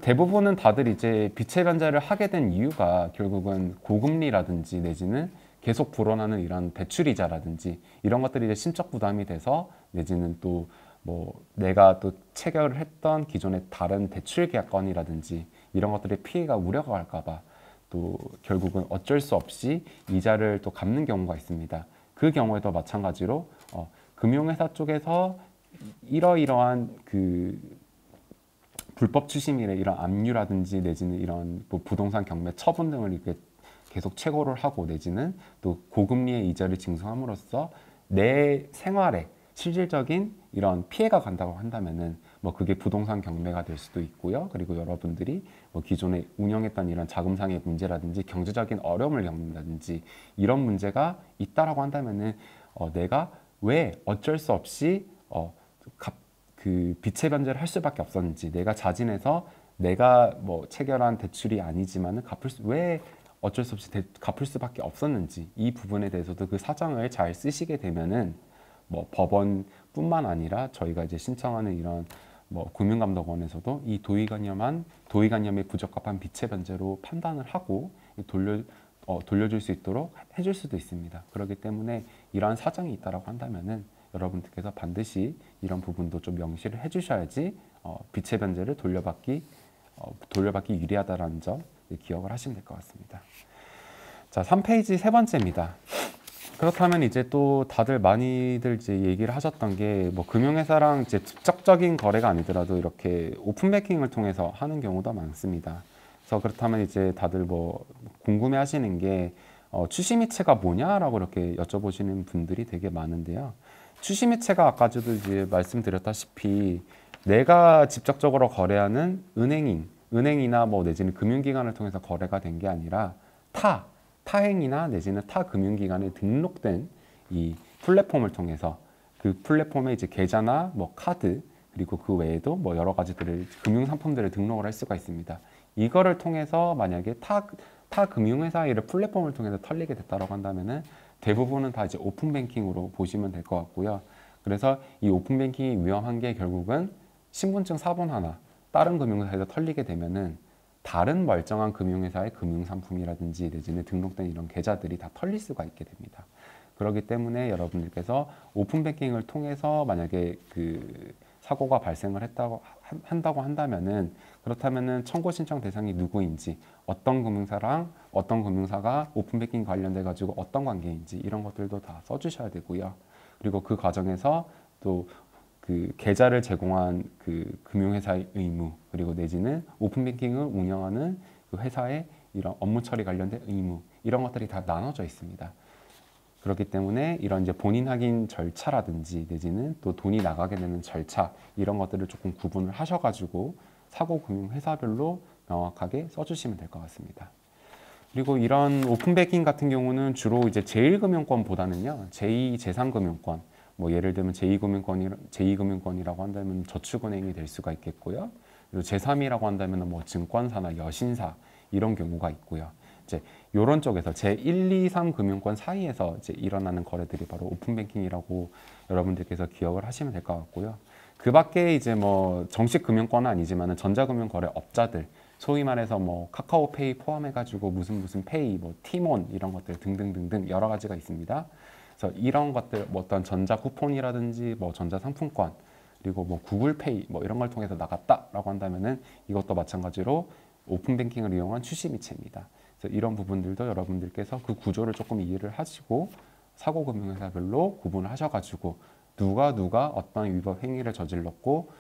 대부분은 다들 이제 비채 변제를 하게 된 이유가 결국은 고금리라든지 내지는 계속 불어나는 이런 대출이자라든지 이런 것들이 이제 심적 부담이 돼서 내지는 또 뭐 내가 또 체결을 했던 기존의 다른 대출 계약건이라든지 이런 것들의 피해가 우려가 갈까봐 또 결국은 어쩔 수 없이 이자를 또 갚는 경우가 있습니다. 그 경우에도 마찬가지로 금융회사 쪽에서 이러이러한 그 불법 추심이래 이런 압류라든지 내지는 이런 뭐 부동산 경매 처분 등을 이렇게 계속 최고를 하고 내지는 또 고금리의 이자를 징수함으로써 내 생활에 실질적인 이런 피해가 간다고 한다면은 뭐 그게 부동산 경매가 될 수도 있고요. 그리고 여러분들이 뭐 기존에 운영했던 이런 자금상의 문제라든지 경제적인 어려움을 겪는다든지 이런 문제가 있다라고 한다면은 내가 왜 어쩔 수 없이 그 비채 변제를 할 수밖에 없었는지 내가 자진해서 내가 뭐 체결한 대출이 아니지만은 왜 어쩔 수 없이 갚을 수밖에 없었는지 이 부분에 대해서도 그 사정을 잘 쓰시게 되면은 뭐 법원뿐만 아니라 저희가 이제 신청하는 이런 뭐 금융감독원에서도 이 도의관념에 부적합한 비채 변제로 판단을 하고 돌려줄 수 있도록 해줄 수도 있습니다. 그렇기 때문에 이러한 사정이 있다라고 한다면은 여러분들께서 반드시 이런 부분도 좀 명시를 해주셔야지 비채 변제를 돌려받기 유리하다라는 점 기억을 하시면 될 것 같습니다. 자, 3페이지 세 번째입니다. 그렇다면 이제 또 다들 많이들 이제 얘기를 하셨던 게 뭐 금융회사랑 이제 직접적인 거래가 아니더라도 이렇게 오픈 뱅킹을 통해서 하는 경우도 많습니다. 그래서 그렇다면 이제 다들 뭐 궁금해 하시는 게 추심이체가 뭐냐라고 이렇게 여쭤보시는 분들이 되게 많은데요. 추심이체가 아까도 이제 말씀드렸다시피 내가 직접적으로 거래하는 은행이나 뭐 내지는 금융기관을 통해서 거래가 된 게 아니라 타행이나 내지는 타 금융기관에 등록된 이 플랫폼을 통해서 그 플랫폼에 이제 계좌나 뭐 카드 그리고 그 외에도 뭐 여러 가지들을 금융 상품들을 등록을 할 수가 있습니다. 이거를 통해서 만약에 타 금융회사의 플랫폼을 통해서 털리게 됐다고 한다면은 대부분은 다 이제 오픈 뱅킹으로 보시면 될 것 같고요. 그래서 이 오픈 뱅킹이 위험한 게 결국은 신분증 사본 하나 다른 금융회사에서 털리게 되면은 다른 멀쩡한 금융회사의 금융상품이라든지 내지는 등록된 이런 계좌들이 다 털릴 수가 있게 됩니다. 그렇기 때문에 여러분들께서 오픈뱅킹을 통해서 만약에 그 사고가 발생을 한다고 한다면은 그렇다면은 청구 신청 대상이 누구인지 어떤 금융사랑 어떤 금융사가 오픈뱅킹 관련돼 가지고 어떤 관계인지 이런 것들도 다 써주셔야 되고요. 그리고 그 과정에서 또 그 계좌를 제공한 그 금융회사의 의무 그리고 내지는 오픈뱅킹을 운영하는 그 회사의 이런 업무 처리 관련된 의무 이런 것들이 다 나눠져 있습니다. 그렇기 때문에 이런 이제 본인 확인 절차라든지 내지는 또 돈이 나가게 되는 절차 이런 것들을 조금 구분을 하셔가지고 사고 금융 회사별로 명확하게 써주시면 될 것 같습니다. 그리고 이런 오픈뱅킹 같은 경우는 주로 이제 제1금융권보다는요 제2, 제3금융권 뭐 예를 들면 제2금융권이라고 한다면 저축은행이 될 수가 있겠고요. 그리고 제3이라고 한다면 뭐 증권사나 여신사 이런 경우가 있고요. 이제 이런 쪽에서 제1, 2, 3 금융권 사이에서 이제 일어나는 거래들이 바로 오픈뱅킹이라고 여러분들께서 기억을 하시면 될 것 같고요. 그 밖에 이제 뭐 정식 금융권은 아니지만은 전자금융 거래 업자들 소위 말해서 뭐 카카오페이 포함해가지고 무슨 페이, 뭐 티몬 이런 것들 등등등등 여러 가지가 있습니다. 그래서 이런 것들 뭐 어떤 전자 쿠폰이라든지 뭐 전자 상품권 그리고 뭐 구글페이 뭐 이런 걸 통해서 나갔다라고 한다면은 이것도 마찬가지로 오픈뱅킹을 이용한 출시 미체입니다. 그래서 이런 부분들도 여러분들께서 그 구조를 조금 이해를 하시고 사고금융회사별로 구분을 하셔가지고 누가 어떤 위법 행위를 저질렀고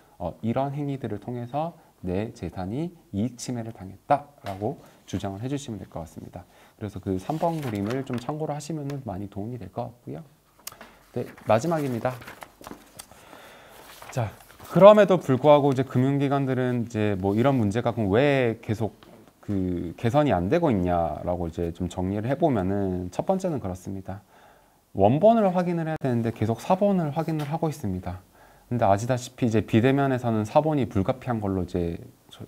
이런 행위들을 통해서 내 재산이 이익 침해를 당했다라고 주장을 해주시면 될 것 같습니다. 그래서 그 3번 그림을 좀 참고를 하시면 많이 도움이 될 것 같고요. 네, 마지막입니다. 자, 그럼에도 불구하고 이제 금융기관들은 이제 뭐 이런 문제가 그럼 왜 계속 그 개선이 안 되고 있냐라고 이제 좀 정리를 해보면은 첫 번째는 그렇습니다. 원본을 확인을 해야 되는데 계속 사본을 확인을 하고 있습니다. 근데 아시다시피 이제 비대면에서는 사본이 불가피한 걸로 이제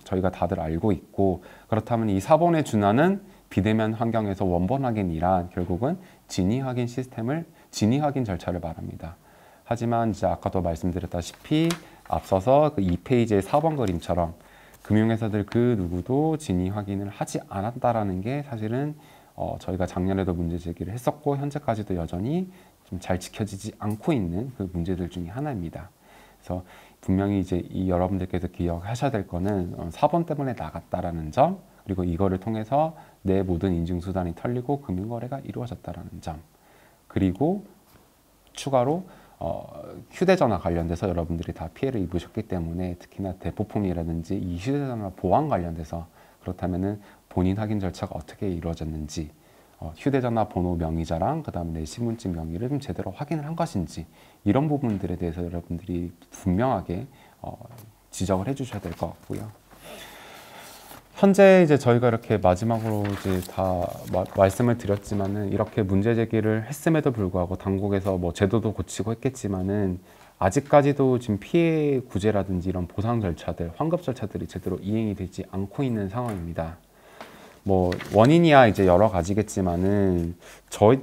저희가 다들 알고 있고 그렇다면 이 사본에 준하는 비대면 환경에서 원본 확인이란 결국은 진위 확인 절차를 말합니다. 하지만 이제 아까도 말씀드렸다시피 앞서서 그 2페이지의 4번 그림처럼 금융회사들 그 누구도 진위 확인을 하지 않았다라는 게 사실은 저희가 작년에도 문제 제기를 했었고 현재까지도 여전히 좀 잘 지켜지지 않고 있는 그 문제들 중에 하나입니다. 그래서 분명히 이제 여러분들께서 기억하셔야 될 거는 사본 때문에 나갔다라는 점 그리고 이거를 통해서 내 모든 인증수단이 털리고 금융거래가 이루어졌다라는 점 그리고 추가로 휴대전화 관련돼서 여러분들이 다 피해를 입으셨기 때문에 특히나 대포폰이라든지 이 휴대전화 보안 관련돼서 그렇다면은 본인 확인 절차가 어떻게 이루어졌는지 휴대전화 번호 명의자랑 그 다음에 내 신분증 명의를 좀 제대로 확인을 한 것인지 이런 부분들에 대해서 여러분들이 분명하게 지적을 해주셔야 될 것 같고요. 현재 이제 저희가 이렇게 마지막으로 이제 다 말씀을 드렸지만은 이렇게 문제 제기를 했음에도 불구하고 당국에서 뭐 제도도 고치고 했겠지만은 아직까지도 지금 피해 구제라든지 이런 보상 절차들, 환급 절차들이 제대로 이행이 되지 않고 있는 상황입니다. 뭐 원인이야 이제 여러 가지겠지만은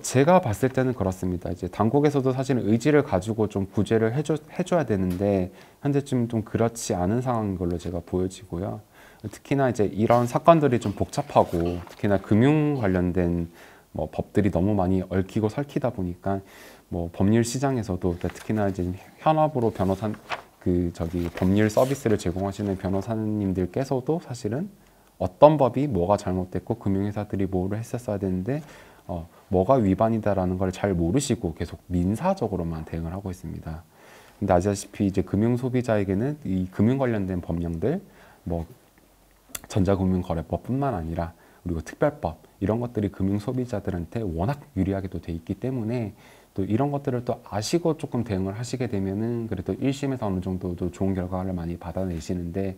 제가 봤을 때는 그렇습니다. 이제 당국에서도 사실은 의지를 가지고 좀 구제를 해줘야 되는데 현재쯤 좀 그렇지 않은 상황인 걸로 제가 보여지고요. 특히나 이제 이런 사건들이 좀 복잡하고 특히나 금융 관련된 뭐 법들이 너무 많이 얽히고 설키다 보니까 뭐 법률 시장에서도 특히나 이제 현업으로 법률 서비스를 제공하시는 변호사님들께서도 사실은 어떤 법이 뭐가 잘못됐고 금융회사들이 뭐를 했었어야 되는데 뭐가 위반이다라는 걸 잘 모르시고 계속 민사적으로만 대응을 하고 있습니다. 근데 아시다시피 이제 금융 소비자에게는 이 금융 관련된 법령들 뭐 전자금융거래법뿐만 아니라 그리고 특별법 이런 것들이 금융 소비자들한테 워낙 유리하게도 돼 있기 때문에 또 이런 것들을 또 아시고 조금 대응을 하시게 되면은 그래도 1심에서 어느 정도 좋은 결과를 많이 받아내시는데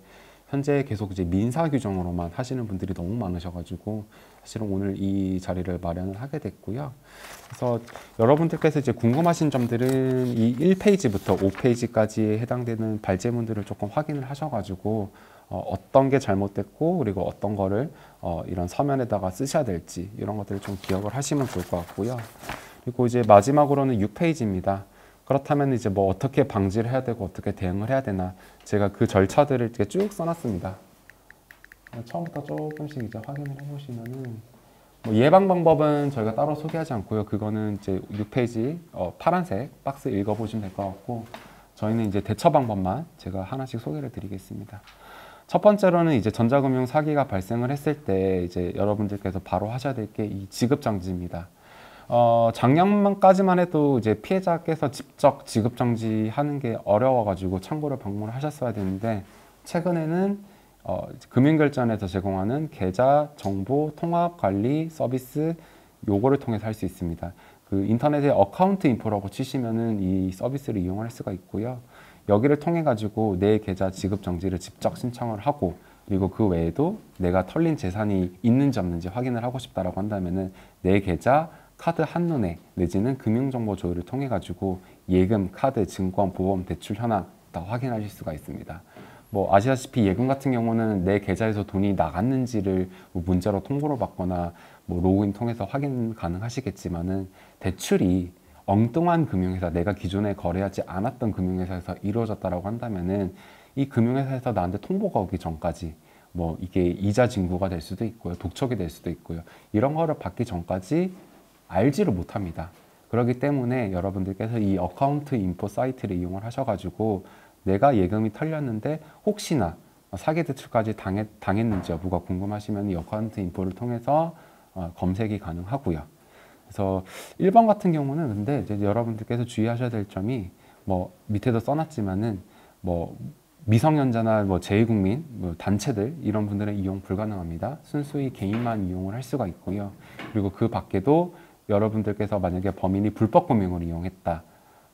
현재 계속 이제 민사 규정으로만 하시는 분들이 너무 많으셔가지고 사실은 오늘 이 자리를 마련을 하게 됐고요. 그래서 여러분들께서 이제 궁금하신 점들은 이 1페이지부터 5페이지까지에 해당되는 발제문들을 조금 확인을 하셔가지고 어떤 게 잘못됐고 그리고 어떤 거를 이런 서면에다가 쓰셔야 될지 이런 것들을 좀 기억을 하시면 좋을 것 같고요. 그리고 이제 마지막으로는 6페이지입니다. 그렇다면 이제 뭐 어떻게 방지를 해야 되고 어떻게 대응을 해야 되나 제가 그 절차들을 이렇게 쭉 써놨습니다. 처음부터 조금씩 이제 확인을 해보시면은 뭐 예방 방법은 저희가 따로 소개하지 않고요. 그거는 이제 6페이지 파란색 박스 읽어보시면 될 것 같고 저희는 이제 대처 방법만 제가 하나씩 소개를 드리겠습니다. 첫 번째로는 이제 전자금융 사기가 발생을 했을 때 이제 여러분들께서 바로 하셔야 될 게 이 지급정지입니다. 작년까지만 해도 이제 피해자께서 직접 지급정지하는 게 어려워가지고 창구를 방문을 하셨어야 되는데 최근에는 금융결제원에서 제공하는 계좌 정보 통합 관리 서비스 요거를 통해서 할 수 있습니다. 그 인터넷에 어카운트 인포라고 치시면은 이 서비스를 이용할 수가 있고요. 여기를 통해 가지고 내 계좌 지급 정지를 직접 신청을 하고 그리고 그 외에도 내가 털린 재산이 있는지 없는지 확인을 하고 싶다라고 한다면은 내 계좌 카드 한눈에 내지는 금융정보 조회를 통해 가지고 예금, 카드, 증권, 보험, 대출 현황 다 확인하실 수가 있습니다. 뭐 아시다시피 예금 같은 경우는 내 계좌에서 돈이 나갔는지를 뭐 문자로 통보를 받거나 뭐 로그인 통해서 확인 가능하시겠지만은 대출이 엉뚱한 금융회사, 내가 기존에 거래하지 않았던 금융회사에서 이루어졌다라고 한다면은 이 금융회사에서 나한테 통보가 오기 전까지 뭐 이게 이자 징구가 될 수도 있고요, 독촉이 될 수도 있고요, 이런 거를 받기 전까지 알지를 못합니다. 그렇기 때문에 여러분들께서 이 어카운트 인포 사이트를 이용을 하셔가지고 내가 예금이 털렸는데 혹시나 사기 대출까지 당했는지 여부가 궁금하시면 이 어카운트 인포를 통해서 검색이 가능하고요. 그래서 1번 같은 경우는 근데 이제 여러분들께서 주의하셔야 될 점이 뭐 밑에도 써놨지만은 뭐 미성년자나 뭐 제2국민 뭐 단체들 이런 분들은 이용 불가능합니다. 순수히 개인만 이용을 할 수가 있고요. 그리고 그 밖에도 여러분들께서 만약에 범인이 불법금융을 이용했다,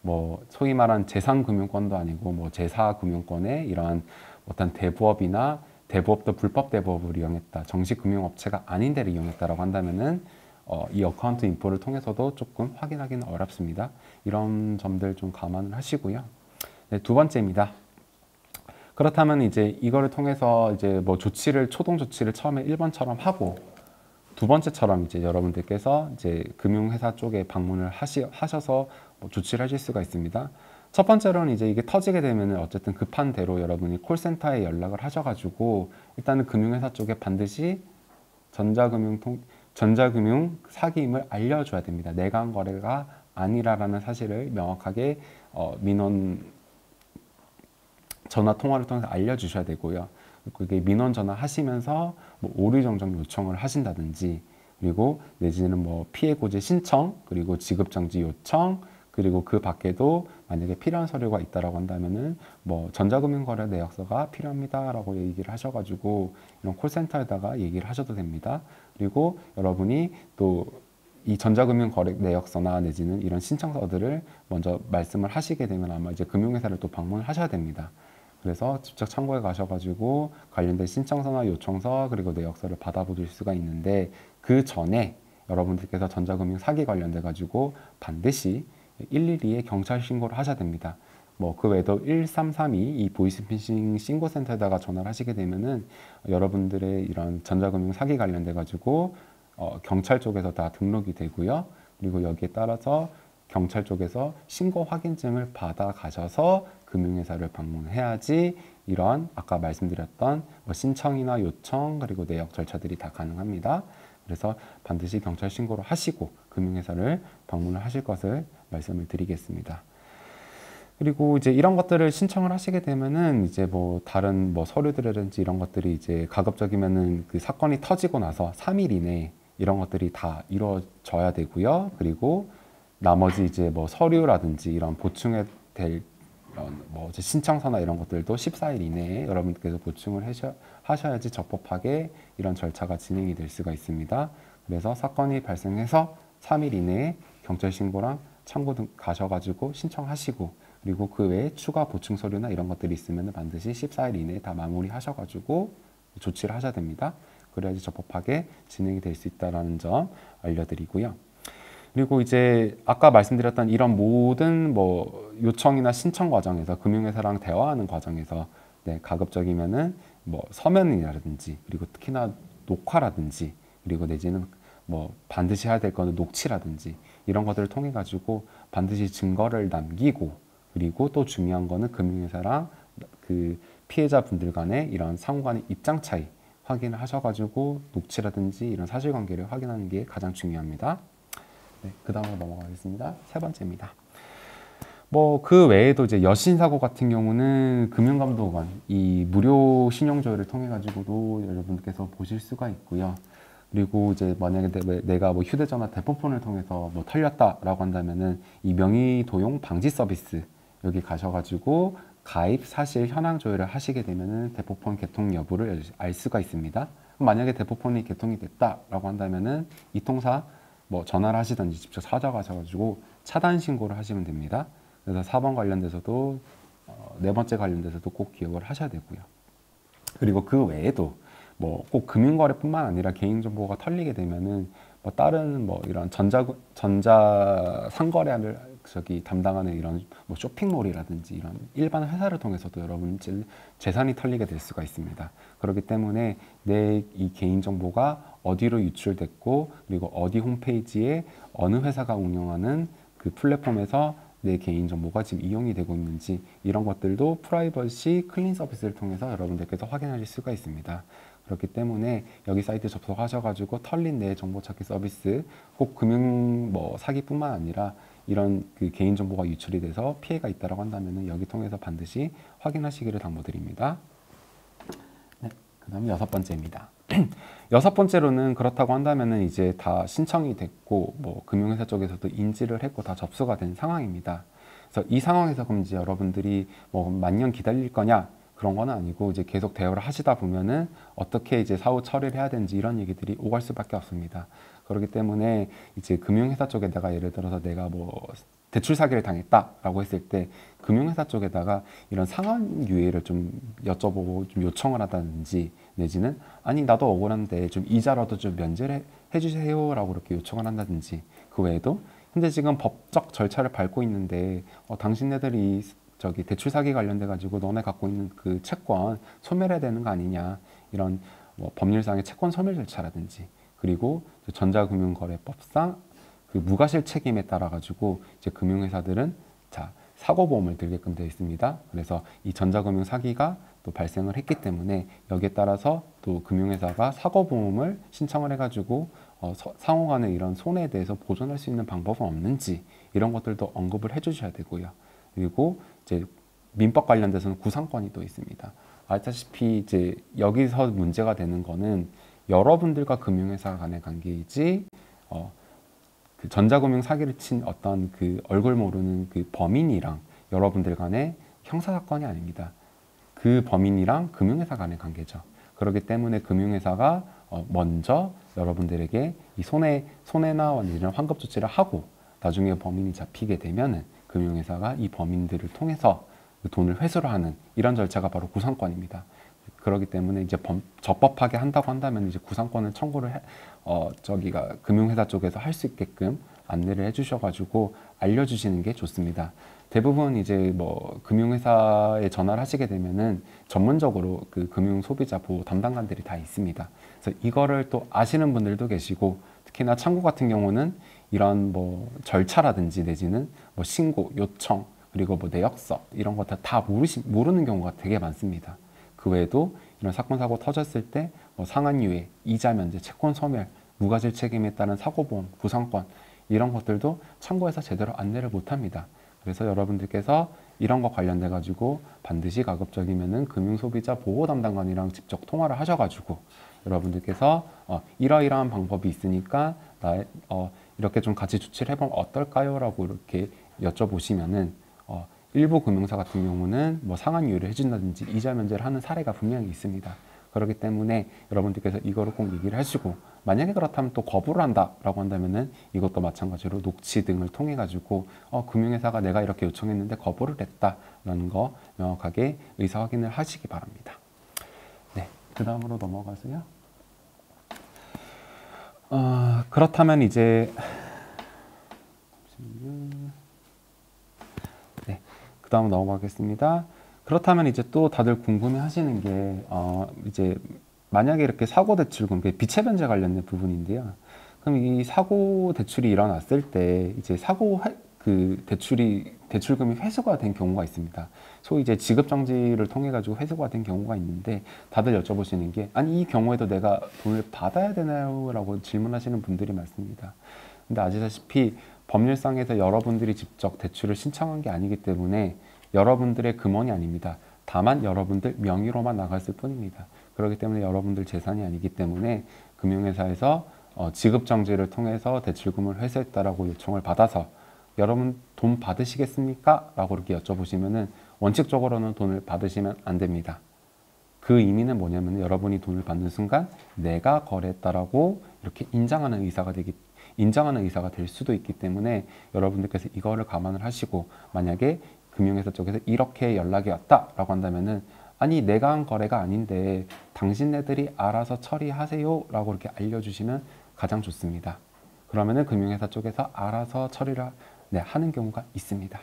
뭐 소위 말한 재산금융권도 아니고 뭐 제사금융권의 이러한 어떤 대부업이나 대부업도 불법 대부업을 이용했다, 정식 금융업체가 아닌 데를 이용했다라고 한다면은 이 어카운트 인포를 통해서도 조금 확인하기는 어렵습니다. 이런 점들 좀 감안을 하시고요. 네, 두 번째입니다. 그렇다면 이제 이거를 통해서 이제 뭐 초동 조치를 처음에 1번처럼 하고 두 번째처럼 이제 여러분들께서 이제 금융회사 쪽에 방문을 하셔서 뭐 조치를 하실 수가 있습니다. 첫 번째로는 이제 이게 터지게 되면은 어쨌든 급한 대로 여러분이 콜센터에 연락을 하셔가지고 일단은 금융회사 쪽에 반드시 전자금융 사기임을 알려줘야 됩니다. 내가 한 거래가 아니라라는 사실을 명확하게 민원 전화 통화를 통해서 알려주셔야 되고요. 그게 민원 전화 하시면서 뭐 오류 정정 요청을 하신다든지 그리고 내지는 뭐 피해 고지 신청 그리고 지급 정지 요청 그리고 그 밖에도 만약에 필요한 서류가 있다라고 한다면은 뭐 전자금융거래 내역서가 필요합니다라고 얘기를 하셔가지고 이런 콜센터에다가 얘기를 하셔도 됩니다. 그리고 여러분이 또 이 전자금융 거래 내역서나 내지는 이런 신청서들을 먼저 말씀을 하시게 되면 아마 이제 금융회사를 또 방문을 하셔야 됩니다. 그래서 직접 창구에 가셔가지고 관련된 신청서나 요청서 그리고 내역서를 받아보실 수가 있는데 그 전에 여러분들께서 전자금융 사기 관련돼 가지고 반드시 112에 경찰 신고를 하셔야 됩니다. 뭐 그 외에도 1332 이 보이스피싱 신고센터에다가 전화를 하시게 되면은 여러분들의 이런 전자금융 사기 관련돼 가지고 경찰 쪽에서 다 등록이 되고요. 그리고 여기에 따라서 경찰 쪽에서 신고 확인증을 받아 가셔서 금융회사를 방문해야지 이런 아까 말씀드렸던 뭐 신청이나 요청 그리고 내역 절차들이 다 가능합니다. 그래서 반드시 경찰 신고를 하시고 금융회사를 방문을 하실 것을 말씀을 드리겠습니다. 그리고 이제 이런 것들을 신청을 하시게 되면은 이제 뭐 다른 뭐 서류들이라든지 이런 것들이 이제 가급적이면은 그 사건이 터지고 나서 3일 이내에 이런 것들이 다 이루어져야 되고요. 그리고 나머지 이제 뭐 서류라든지 이런 보충해 될 뭐 신청서나 이런 것들도 14일 이내에 여러분께서 보충을 하셔야지 적법하게 이런 절차가 진행이 될 수가 있습니다. 그래서 사건이 발생해서 3일 이내에 경찰 신고랑 창구 등 가셔가지고 신청하시고 그리고 그 외에 추가 보충 서류나 이런 것들이 있으면 반드시 14일 이내에 다 마무리하셔가지고 조치를 하셔야 됩니다. 그래야지 적법하게 진행이 될 수 있다는 점 알려드리고요. 그리고 이제 아까 말씀드렸던 이런 모든 뭐 요청이나 신청 과정에서 금융회사랑 대화하는 과정에서 네, 가급적이면은 뭐 서면이라든지 그리고 특히나 녹화라든지 그리고 내지는 뭐 반드시 해야 될 거는 녹취라든지 이런 것들을 통해 가지고 반드시 증거를 남기고, 그리고 또 중요한 거는 금융회사랑 그 피해자분들 간의 이런 상호 간의 입장 차이 확인을 하셔가지고 녹취라든지 이런 사실관계를 확인하는 게 가장 중요합니다. 네, 그 다음으로 넘어가겠습니다. 세 번째입니다. 뭐 그 외에도 이제 여신 사고 같은 경우는 금융감독원 이 무료 신용조회를 통해 가지고도 여러분께서 보실 수가 있고요. 그리고 이제 만약에 내가 뭐 휴대전화 대포폰을 통해서 뭐 털렸다라고 한다면은 이 명의 도용 방지 서비스 여기 가셔가지고 가입 사실 현황 조회를 하시게 되면은 대포폰 개통 여부를 알 수가 있습니다. 만약에 대포폰이 개통이 됐다라고 한다면은 이 통사 뭐 전화를 하시든지 직접 찾아가셔가지고 차단 신고를 하시면 됩니다. 그래서 4번 관련돼서도 네 번째 관련돼서도 꼭 기억을 하셔야 되고요. 그리고 그 외에도 뭐 꼭 금융거래뿐만 아니라 개인정보가 털리게 되면은 뭐 다른 뭐 이런 전자 상거래를 담당하는 이런 뭐 쇼핑몰이라든지 이런 일반 회사를 통해서도 여러분 재산이 털리게 될 수가 있습니다. 그렇기 때문에 내 이 개인정보가 어디로 유출됐고 그리고 어디 홈페이지에 어느 회사가 운영하는 그 플랫폼에서 내 개인정보가 지금 이용이 되고 있는지 이런 것들도 프라이버시 클린 서비스를 통해서 여러분들께서 확인하실 수가 있습니다. 그렇기 때문에 여기 사이트 접속하셔가지고 털린 내 정보 찾기 서비스 꼭 금융 뭐 사기뿐만 아니라 이런 그 개인정보가 유출이 돼서 피해가 있다라고 한다면 여기 통해서 반드시 확인하시기를 당부드립니다. 네, 그 다음 6번째입니다. 6번째로는 그렇다고 한다면은 이제 다 신청이 됐고 뭐 금융회사 쪽에서도 인지를 했고 다 접수가 된 상황입니다. 그래서 이 상황에서 그럼 이제 여러분들이 뭐 만년 기다릴 거냐 그런 건 아니고 이제 계속 대화를 하시다 보면은 어떻게 이제 사후 처리를 해야 되는지 이런 얘기들이 오갈 수밖에 없습니다. 그렇기 때문에 이제 금융회사 쪽에 내가 예를 들어서 내가 뭐 대출 사기를 당했다라고 했을 때 금융회사 쪽에다가 이런 상환 유예를 좀 여쭤보고 좀 요청을 하다든지 내지는 아니 나도 억울한데 좀 이자라도 좀 면제를 해주세요라고 이렇게 요청을 한다든지 그 외에도 현재 지금 법적 절차를 밟고 있는데 당신네들이 저기 대출 사기 관련돼 가지고 너네 갖고 있는 그 채권 소멸해야 되는 거 아니냐 이런 뭐 법률상의 채권 소멸 절차라든지 그리고 전자금융거래법상 그 무과실 책임에 따라 가지고 이제 금융회사들은 자 사고보험을 들게끔 되어 있습니다. 그래서 이 전자금융 사기가 또 발생을 했기 때문에 여기에 따라서 또 금융회사가 사고보험을 신청을 해가지고 상호 간의 이런 손해에 대해서 보존할 수 있는 방법은 없는지 이런 것들도 언급을 해주셔야 되고요. 그리고 이제 민법 관련돼서는 구상권이 또 있습니다. 알다시피 이제 여기서 문제가 되는 거는 여러분들과 금융회사 간의 관계이지 그 전자금융 사기를 친 어떤 그 얼굴 모르는 그 범인이랑 여러분들 간의 형사사건이 아닙니다. 그 범인이랑 금융회사 간의 관계죠. 그렇기 때문에 금융회사가 먼저 여러분들에게 이 손해나 이런 환급 조치를 하고 나중에 범인이 잡히게 되면은 금융회사가 이 범인들을 통해서 그 돈을 회수를 하는 이런 절차가 바로 구상권입니다. 그렇기 때문에 이제 적법하게 한다고 한다면 이제 구상권을 청구를 저기가 금융회사 쪽에서 할 수 있게끔 안내를 해주셔가지고 알려주시는 게 좋습니다. 대부분 이제 뭐 금융회사에 전화를 하시게 되면은 전문적으로 그 금융 소비자 보호 담당관들이 다 있습니다. 그래서 이거를 또 아시는 분들도 계시고 특히나 창구 같은 경우는 이런 뭐 절차라든지 내지는 뭐 신고, 요청 그리고 뭐 내역서 이런 거 다 모르는 경우가 되게 많습니다. 그 외에도 이런 사건 사고 터졌을 때 뭐 상환유예, 이자 면제, 채권 소멸, 무과실 책임에 따른 사고보험, 구상권 이런 것들도 창구에서 제대로 안내를 못합니다. 그래서 여러분들께서 이런 거 관련돼 가지고 반드시 가급적이면은 금융소비자 보호 담당관이랑 직접 통화를 하셔가지고 여러분들께서 이러이러한 방법이 있으니까 이렇게 좀 같이 조치를 해보면 어떨까요? 라고 이렇게 여쭤보시면은 일부 금융사 같은 경우는 뭐 상환유예를 해준다든지 이자 면제를 하는 사례가 분명히 있습니다. 그렇기 때문에 여러분들께서 이거를 꼭 얘기를 하시고 만약에 그렇다면 또 거부를 한다라고 한다면은 이것도 마찬가지로 녹취 등을 통해 가지고 금융회사가 내가 이렇게 요청했는데 거부를 했다라는 거 명확하게 의사 확인을 하시기 바랍니다. 네, 그 다음으로 넘어가세요. 그렇다면 이제 네, 그 다음 넘어가겠습니다. 그렇다면 이제 또 다들 궁금해 하시는 게 이제 만약에 이렇게 사고 대출금, 빚의 변제 관련된 부분인데요. 그럼 이 사고 대출이 일어났을 때 이제 그 대출금이 회수가 된 경우가 있습니다. 소위 이제 지급 정지를 통해 가지고 회수가 된 경우가 있는데 다들 여쭤보시는 게 아니 이 경우에도 내가 돈을 받아야 되나요? 라고 질문하시는 분들이 많습니다. 근데 아시다시피 법률상에서 여러분들이 직접 대출을 신청한 게 아니기 때문에 여러분들의 금원이 아닙니다. 다만 여러분들 명의로만 나갔을 뿐입니다. 그렇기 때문에 여러분들 재산이 아니기 때문에 금융회사에서 지급 정지를 통해서 대출금을 회수했다라고 요청을 받아서 여러분 돈 받으시겠습니까? 라고 이렇게 여쭤보시면은 원칙적으로는 돈을 받으시면 안 됩니다. 그 의미는 뭐냐면 여러분이 돈을 받는 순간 내가 거래했다라고 이렇게 인정하는 의사가 될 수도 있기 때문에 여러분들께서 이거를 감안을 하시고 만약에 금융회사 쪽에서 이렇게 연락이 왔다라고 한다면은 아니 내가 한 거래가 아닌데 당신네들이 알아서 처리하세요 라고 이렇게 알려주시면 가장 좋습니다. 그러면은 금융회사 쪽에서 알아서 처리를 하는 경우가 있습니다.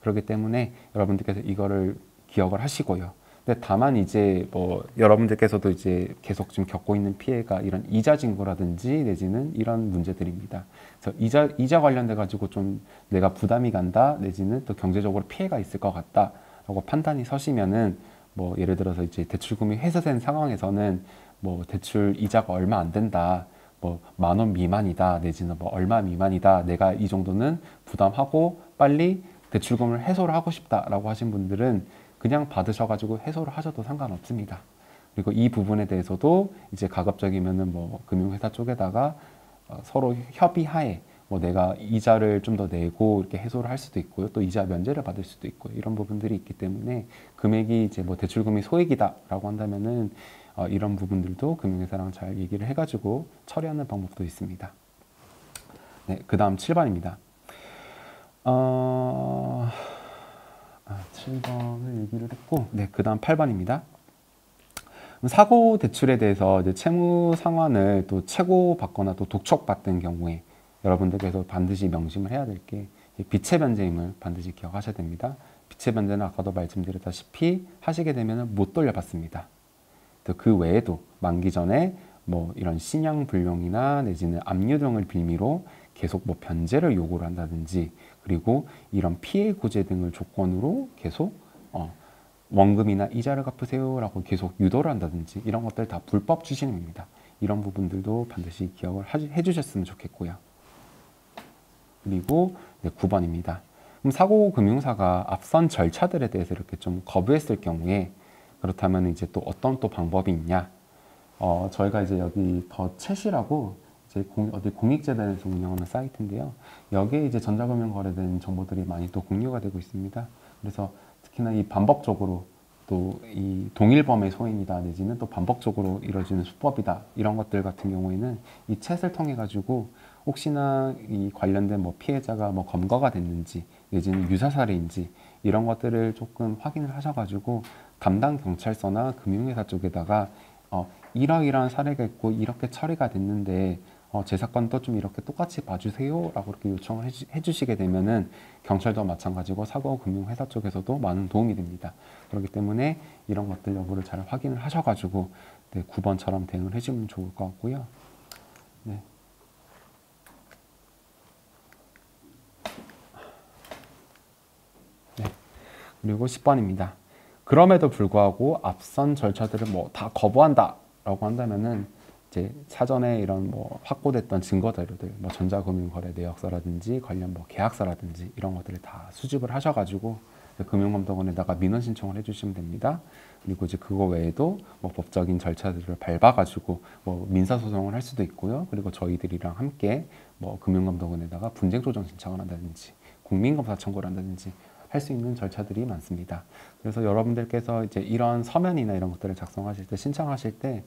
그렇기 때문에 여러분들께서 이거를 기억을 하시고요. 근데 다만 이제 뭐 여러분들께서도 이제 계속 지금 겪고 있는 피해가 이런 이자 징수라든지 내지는 이런 문제들입니다. 그래서 이자 관련돼 가지고 좀 내가 부담이 간다 내지는 또 경제적으로 피해가 있을 것 같다라고 판단이 서시면은 뭐 예를 들어서 이제 대출금이 회수된 상황에서는 뭐 대출 이자가 얼마 안 된다. 뭐 10,000원 미만이다 내지는 뭐 얼마 미만이다 내가 이 정도는 부담하고 빨리 대출금을 해소를 하고 싶다라고 하신 분들은 그냥 받으셔가지고 해소를 하셔도 상관없습니다. 그리고 이 부분에 대해서도 이제 가급적이면은 뭐 금융회사 쪽에다가 서로 협의하에 뭐 내가 이자를 좀 더 내고 이렇게 해소를 할 수도 있고요. 또 이자 면제를 받을 수도 있고요. 이런 부분들이 있기 때문에 금액이 이제 뭐 대출금이 소액이다라고 한다면은 이런 부분들도 금융회사랑 잘 얘기를 해가지고 처리하는 방법도 있습니다. 네, 그 다음 7번입니다. 7번을 얘기를 했고, 네, 그 다음 8번입니다. 사고 대출에 대해서 이제 채무 상환을 또 최고받거나 또 독촉받던 경우에 여러분들께서 반드시 명심을 해야 될 게 비체 변제임을 반드시 기억하셔야 됩니다. 비체 변제는 아까도 말씀드렸다시피 하시게 되면 못 돌려받습니다. 또 그 외에도 만기 전에 뭐 이런 신용 불용이나 내지는 압류 등을 빌미로 계속 뭐 변제를 요구를 한다든지 그리고 이런 피해 구제 등을 조건으로 계속 원금이나 이자를 갚으세요라고 계속 유도를 한다든지 이런 것들 다 불법 추진입니다. 이런 부분들도 반드시 기억을 해주셨으면 좋겠고요. 그리고 9번입니다. 그럼 사고금융사가 앞선 절차들에 대해서 이렇게 좀 거부했을 경우에 그렇다면 이제 또 어떤 또 방법이 있냐? 저희가 이제 여기 더 챗이라고 이제 어디 공익재단에서 운영하는 사이트인데요. 여기에 이제 전자금융 거래된 정보들이 많이 또 공유가 되고 있습니다. 그래서 특히나 이 반복적으로 또 이 동일범의 소인이다 내지는 또 반복적으로 이루어지는 수법이다 이런 것들 같은 경우에는 이 챗을 통해 가지고 혹시나 이 관련된 뭐 피해자가 뭐 검거가 됐는지 내지는 유사사례인지 이런 것들을 조금 확인을 하셔가지고 담당 경찰서나 금융회사 쪽에다가 이러이러한 사례가 있고 이렇게 처리가 됐는데 제 사건도 좀 이렇게 똑같이 봐주세요 라고 이렇게 요청을 해주시게 되면은 경찰도 마찬가지고 사고금융회사 쪽에서도 많은 도움이 됩니다. 그렇기 때문에 이런 것들 여부를 잘 확인을 하셔가지고 9번처럼 대응을 해주면 좋을 것 같고요. 네. 그리고 10번입니다. 그럼에도 불구하고 앞선 절차들을 뭐 다 거부한다 라고 한다면은 이제 사전에 이런 뭐 확보됐던 증거 자료들, 뭐 전자금융거래 내역서라든지 관련 뭐 계약서라든지 이런 것들을 다 수집을 하셔가지고 금융감독원에다가 민원 신청을 해주시면 됩니다. 그리고 이제 그거 외에도 뭐 법적인 절차들을 밟아가지고 뭐 민사소송을 할 수도 있고요. 그리고 저희들이랑 함께 뭐 금융감독원에다가 분쟁조정 신청을 한다든지 국민검사 청구를 한다든지 할 수 있는 절차들이 많습니다. 그래서 여러분들께서 이제 이런 서면이나 이런 것들을 작성하실 때 신청하실 때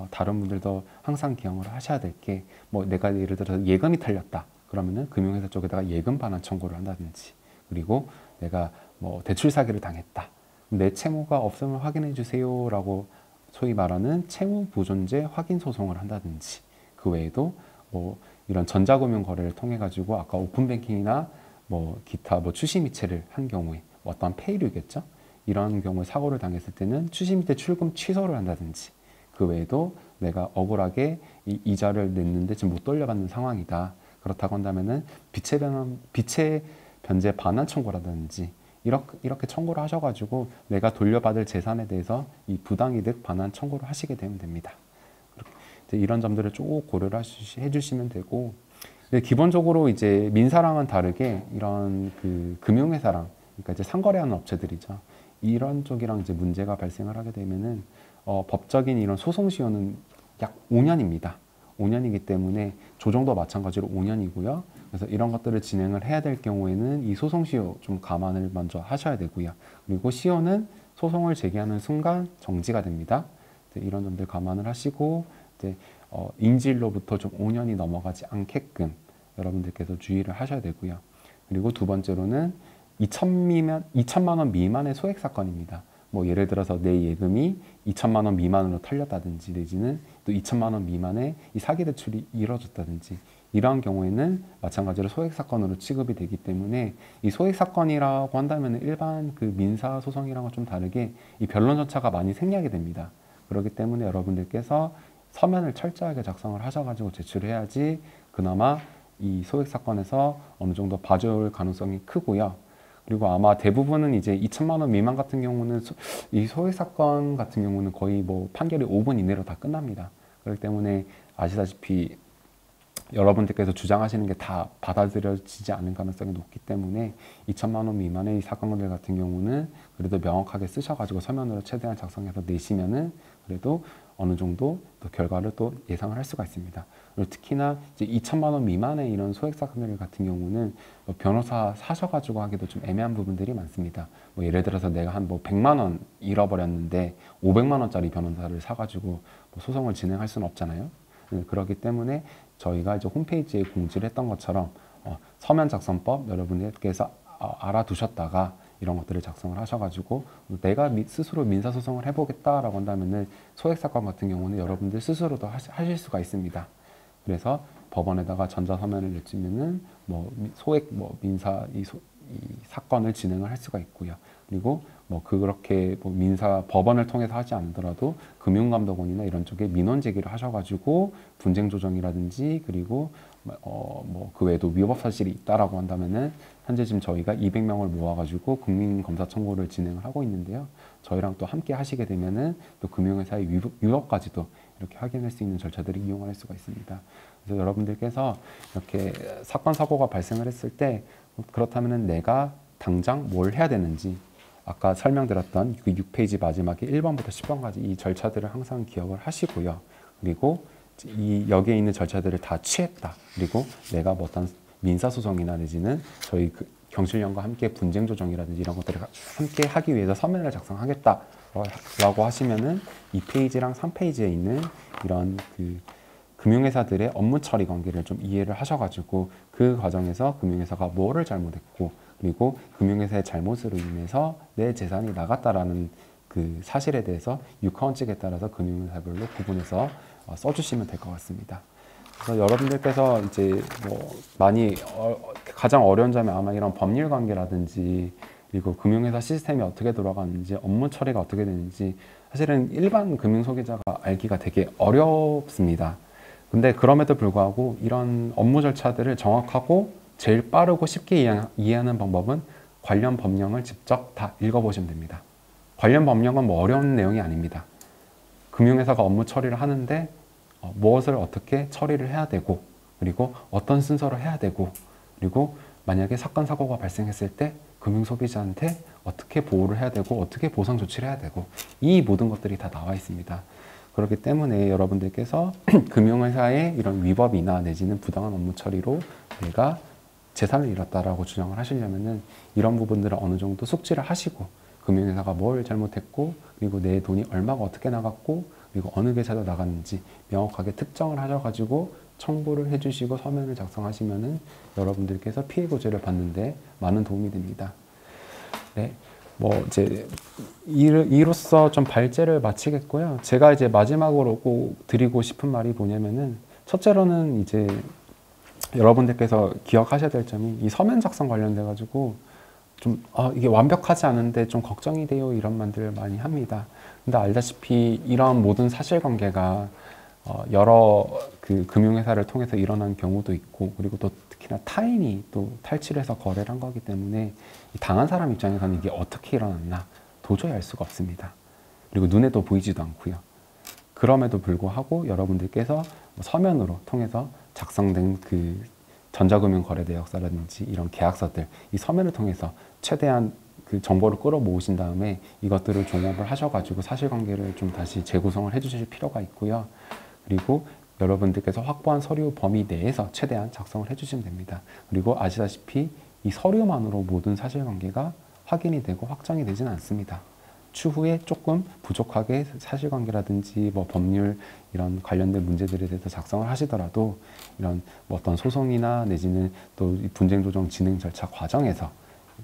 다른 분들도 항상 기억을 하셔야 될 게 뭐 내가 예를 들어서 예금이 털렸다 그러면은 금융회사 쪽에다가 예금 반환 청구를 한다든지 그리고 내가 뭐 대출 사기를 당했다 내 채무가 없으면 확인해 주세요 라고 소위 말하는 채무 보존제 확인 소송을 한다든지 그 외에도 뭐 이런 전자금융 거래를 통해 가지고 아까 오픈뱅킹이나 뭐 기타 뭐 추심이체를 한 경우에 어떤 폐일류겠죠. 이런 경우에 사고를 당했을 때는 추심이체 출금 취소를 한다든지 그 외에도 내가 억울하게 이 이자를 냈는데 지금 못 돌려받는 상황이다. 그렇다고 한다면은 빚의 변제 반환 청구라든지 이렇게 청구를 하셔가지고 내가 돌려받을 재산에 대해서 이 부당이득 반환 청구를 하시게 되면 됩니다. 이제 이런 점들을 쭉 고려를 해주시면 되고, 기본적으로 이제 민사랑은 다르게 이런 그 금융회사랑, 그러니까 이제 상거래하는 업체들이죠. 이런 쪽이랑 이제 문제가 발생을 하게 되면은 법적인 이런 소송 시효는 약 5년입니다. 5년이기 때문에 조정도 마찬가지로 5년이고요. 그래서 이런 것들을 진행을 해야 될 경우에는 이 소송 시효 좀 감안을 먼저 하셔야 되고요. 그리고 시효는 소송을 제기하는 순간 정지가 됩니다. 이런 점들 감안을 하시고 이제 인질로부터 좀 5년이 넘어가지 않게끔 여러분들께서 주의를 하셔야 되고요. 그리고 두 번째로는 2천만 원 미만의 소액 사건입니다. 뭐 예를 들어서 내 예금이 2천만 원 미만으로 털렸다든지 내지는 또 2천만 원 미만의 이 사기 대출이 이뤄졌다든지 이러한 경우에는 마찬가지로 소액 사건으로 취급이 되기 때문에 이 소액 사건이라고 한다면 일반 그 민사 소송이랑은 좀 다르게 이 변론 절차가 많이 생략이 됩니다. 그렇기 때문에 여러분들께서 서면을 철저하게 작성을 하셔가지고 제출해야지 그나마 이 소액 사건에서 어느 정도 봐줄 가능성이 크고요. 그리고 아마 대부분은 이제 2천만 원 미만 같은 경우는 이 소액 사건 같은 경우는 거의 뭐 판결이 5분 이내로 다 끝납니다. 그렇기 때문에 아시다시피 여러분들께서 주장하시는 게 다 받아들여지지 않는 가능성이 높기 때문에 2천만 원 미만의 이 사건들 같은 경우는 그래도 명확하게 쓰셔가지고 서면으로 최대한 작성해서 내시면은 그래도 어느 정도 또 결과를 또 예상을 할 수가 있습니다. 그리고 특히나 이제 2천만 원 미만의 이런 소액 사건들 같은 경우는 뭐 변호사 사셔가지고 하기도 좀 애매한 부분들이 많습니다. 뭐 예를 들어서 내가 한 뭐 100만 원 잃어버렸는데 500만 원짜리 변호사를 사가지고 뭐 소송을 진행할 수는 없잖아요. 그렇기 때문에 저희가 이제 홈페이지에 공지를 했던 것처럼 서면 작성법 여러분들께서 알아두셨다가 이런 것들을 작성을 하셔가지고 내가 스스로 민사소송을 해보겠다라고 한다면은 소액사건 같은 경우는 여러분들 스스로도 하실 수가 있습니다. 그래서 법원에다가 전자서면을 내주면은 뭐 소액 뭐 민사 이 사건을 진행을 할 수가 있고요. 그리고 뭐 그렇게 뭐 민사 법원을 통해서 하지 않더라도 금융감독원이나 이런 쪽에 민원 제기를 하셔가지고 분쟁 조정이라든지 그리고 뭐 그 외에도 위법 사실이 있다라고 한다면은 현재 지금 저희가 200명을 모아가지고 국민검사 청구를 진행을 하고 있는데요. 저희랑 또 함께 하시게 되면은 또 금융회사의 위법까지도 이렇게 확인할 수 있는 절차들을 이용할 수가 있습니다. 그래서 여러분들께서 이렇게 사건 사고가 발생을 했을 때 그렇다면은 내가 당장 뭘 해야 되는지 아까 설명드렸던 그 6페이지 마지막에 1번부터 10번까지 이 절차들을 항상 기억을 하시고요. 그리고 여기에 있는 절차들을 다 취했다. 그리고 내가 뭐 어떤 민사소송이나 내지는 저희 그 경실련과 함께 분쟁조정이라든지 이런 것들을 함께 하기 위해서 서면을 작성하겠다라고 하시면은 2페이지랑 3페이지에 있는 이런 그 금융회사들의 업무 처리 관계를 좀 이해를 하셔가지고 그 과정에서 금융회사가 뭐를 잘못했고 그리고 금융회사의 잘못으로 인해서 내 재산이 나갔다라는 그 사실에 대해서 유카원칙에 따라서 금융회사별로 구분해서 써주시면 될 것 같습니다. 그래서 여러분들께서 이제 뭐 많이 가장 어려운 점이 아마 이런 법률 관계라든지 그리고 금융회사 시스템이 어떻게 돌아가는지 업무 처리가 어떻게 되는지 사실은 일반 금융소비자가 알기가 되게 어렵습니다. 근데 그럼에도 불구하고 이런 업무 절차들을 정확하고 제일 빠르고 쉽게 이해하는 방법은 관련 법령을 직접 다 읽어보시면 됩니다. 관련 법령은 뭐 어려운 내용이 아닙니다. 금융회사가 업무 처리를 하는데 무엇을 어떻게 처리를 해야 되고 그리고 어떤 순서로 해야 되고 그리고 만약에 사건 사고가 발생했을 때 금융소비자한테 어떻게 보호를 해야 되고 어떻게 보상 조치를 해야 되고 이 모든 것들이 다 나와 있습니다. 그렇기 때문에 여러분들께서 금융회사의 이런 위법이나 내지는 부당한 업무 처리로 내가 재산을 잃었다라고 주장을 하시려면은 이런 부분들을 어느 정도 숙지를 하시고 금융회사가 뭘 잘못했고 그리고 내 돈이 얼마가 어떻게 나갔고 그리고 어느 계좌로 나갔는지 명확하게 특정을 하셔가지고 청구를 해주시고 서면을 작성하시면은 여러분들께서 피해 구제를 받는데 많은 도움이 됩니다. 네. 뭐 이제 이로써 좀 발제를 마치겠고요. 제가 이제 마지막으로 꼭 드리고 싶은 말이 뭐냐면은 첫째로는 이제 여러분들께서 기억하셔야 될 점이 이 서면 작성 관련돼 가지고 좀 이게 완벽하지 않은데 좀 걱정이 돼요 이런 말들을 많이 합니다. 근데 알다시피 이런 모든 사실관계가 여러 그 금융회사를 통해서 일어난 경우도 있고, 그리고 또 특히나 타인이 또 탈취해서 거래를 한 거기 때문에 이 당한 사람 입장에서는 이게 어떻게 일어났나 도저히 알 수가 없습니다. 그리고 눈에도 보이지도 않고요. 그럼에도 불구하고 여러분들께서 서면으로 통해서 작성된 그 전자금융거래내역서라든지 이런 계약서들, 이 서면을 통해서 최대한 그 정보를 끌어모으신 다음에 이것들을 종합을 하셔가지고 사실관계를 좀 다시 재구성을 해주실 필요가 있고요. 그리고 여러분들께서 확보한 서류 범위 내에서 최대한 작성을 해주시면 됩니다. 그리고 아시다시피 이 서류만으로 모든 사실관계가 확인이 되고 확정이 되지는 않습니다. 추후에 조금 부족하게 사실관계라든지 뭐 법률 이런 관련된 문제들에 대해서 작성을 하시더라도 이런 뭐 어떤 소송이나 내지는 또 분쟁 조정 진행 절차 과정에서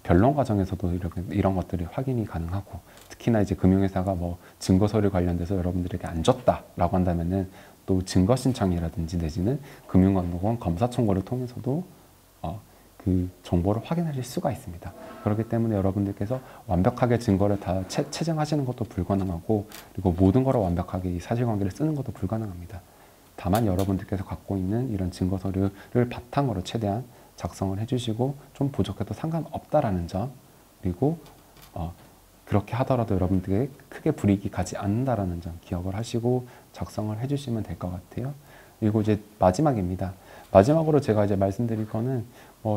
변론 과정에서도 이런 것들이 확인이 가능하고, 특히나 이제 금융회사가 뭐 증거 서류 관련돼서 여러분들에게 안 줬다라고 한다면은 또 증거 신청이라든지 내지는 금융감독원 검사 청구를 통해서도 그 정보를 확인하실 수가 있습니다. 그렇기 때문에 여러분들께서 완벽하게 증거를 다 채증하시는 것도 불가능하고, 그리고 모든 거를 완벽하게 이 사실관계를 쓰는 것도 불가능합니다. 다만 여러분들께서 갖고 있는 이런 증거 서류를 바탕으로 최대한 작성을 해주시고, 좀 부족해도 상관없다라는 점, 그리고 그렇게 하더라도 여러분들에게 크게 불이익이 가지 않는다라는 점 기억을 하시고 작성을 해주시면 될 것 같아요. 그리고 이제 마지막입니다. 마지막으로 제가 이제 말씀드릴 거는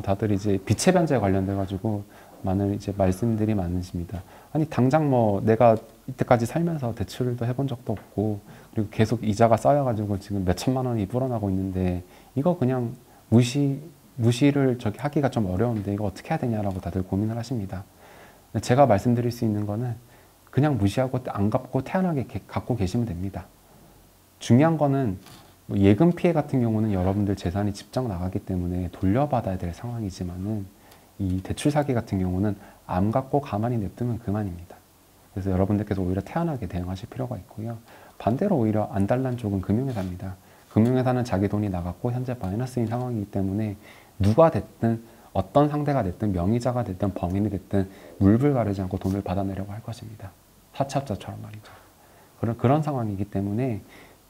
다들 이제 비체 변제에 관련돼 가지고 많은 이제 말씀들이 많으십니다. 아니 당장 뭐 내가 이때까지 살면서 대출도 해본 적도 없고, 그리고 계속 이자가 쌓여가지고 지금 몇 천만 원이 불어나고 있는데 이거 그냥 무시를 저기 하기가 좀 어려운데 이거 어떻게 해야 되냐라고 다들 고민을 하십니다. 제가 말씀드릴 수 있는 거는 그냥 무시하고 안 갚고 태연하게 갖고 계시면 됩니다. 중요한 거는 뭐 예금 피해 같은 경우는 여러분들 재산이 집정 나가기 때문에 돌려받아야 될 상황이지만은 이 대출 사기 같은 경우는 안 갚고 가만히 냅두면 그만입니다. 그래서 여러분들께서 오히려 태연하게 대응하실 필요가 있고요. 반대로 오히려 안 달란 쪽은 금융회사입니다. 금융회사는 자기 돈이 나갔고 현재 마이너스인 상황이기 때문에 누가 됐든 어떤 상대가 됐든 명의자가 됐든 범인이 됐든 물불 가리지 않고 돈을 받아내려고 할 것입니다. 사채업자처럼 말이죠. 그런 상황이기 때문에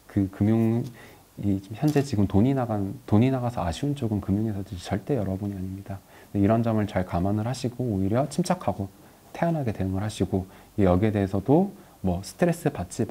그 현재 지금 돈이 나가서 아쉬운 쪽은 금융회사들이 절대 여러분이 아닙니다. 이런 점을 잘 감안을 하시고 오히려 침착하고 태연하게 대응을 하시고, 여기에 대해서도 뭐 스트레스 받지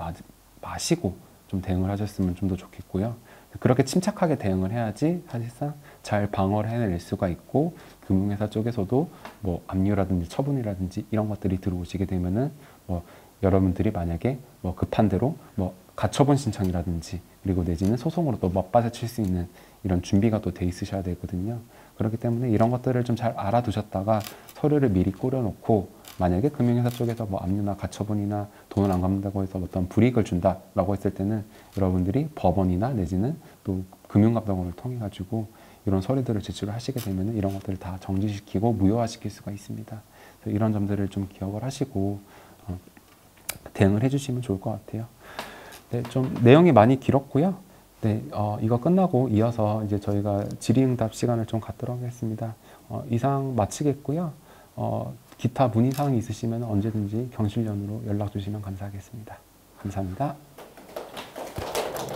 마시고 좀 대응을 하셨으면 좀 더 좋겠고요. 그렇게 침착하게 대응을 해야지 사실상 잘 방어를 해낼 수가 있고, 금융회사 쪽에서도 뭐 압류라든지 처분이라든지 이런 것들이 들어오시게 되면은 뭐 여러분들이 만약에 뭐 급한 대로 뭐 가처분 신청이라든지 그리고 내지는 소송으로 또 맞받아칠 수 있는 이런 준비가 또 돼 있으셔야 되거든요. 그렇기 때문에 이런 것들을 좀 잘 알아두셨다가 서류를 미리 꾸려놓고, 만약에 금융회사 쪽에서 뭐 압류나 가처분이나 돈을 안 갚는다고 해서 어떤 불이익을 준다라고 했을 때는 여러분들이 법원이나 내지는 또 금융감독원을 통해 가지고 이런 서류들을 제출을 하시게 되면 이런 것들을 다 정지시키고 무효화시킬 수가 있습니다. 그래서 이런 점들을 좀 기억을 하시고 대응을 해주시면 좋을 것 같아요. 네, 좀 내용이 많이 길었고요. 네, 이거 끝나고 이어서 이제 저희가 질의응답 시간을 좀 갖도록 하겠습니다. 이상 마치겠고요. 기타 문의사항이 있으시면 언제든지 경실련으로 연락 주시면 감사하겠습니다. 감사합니다.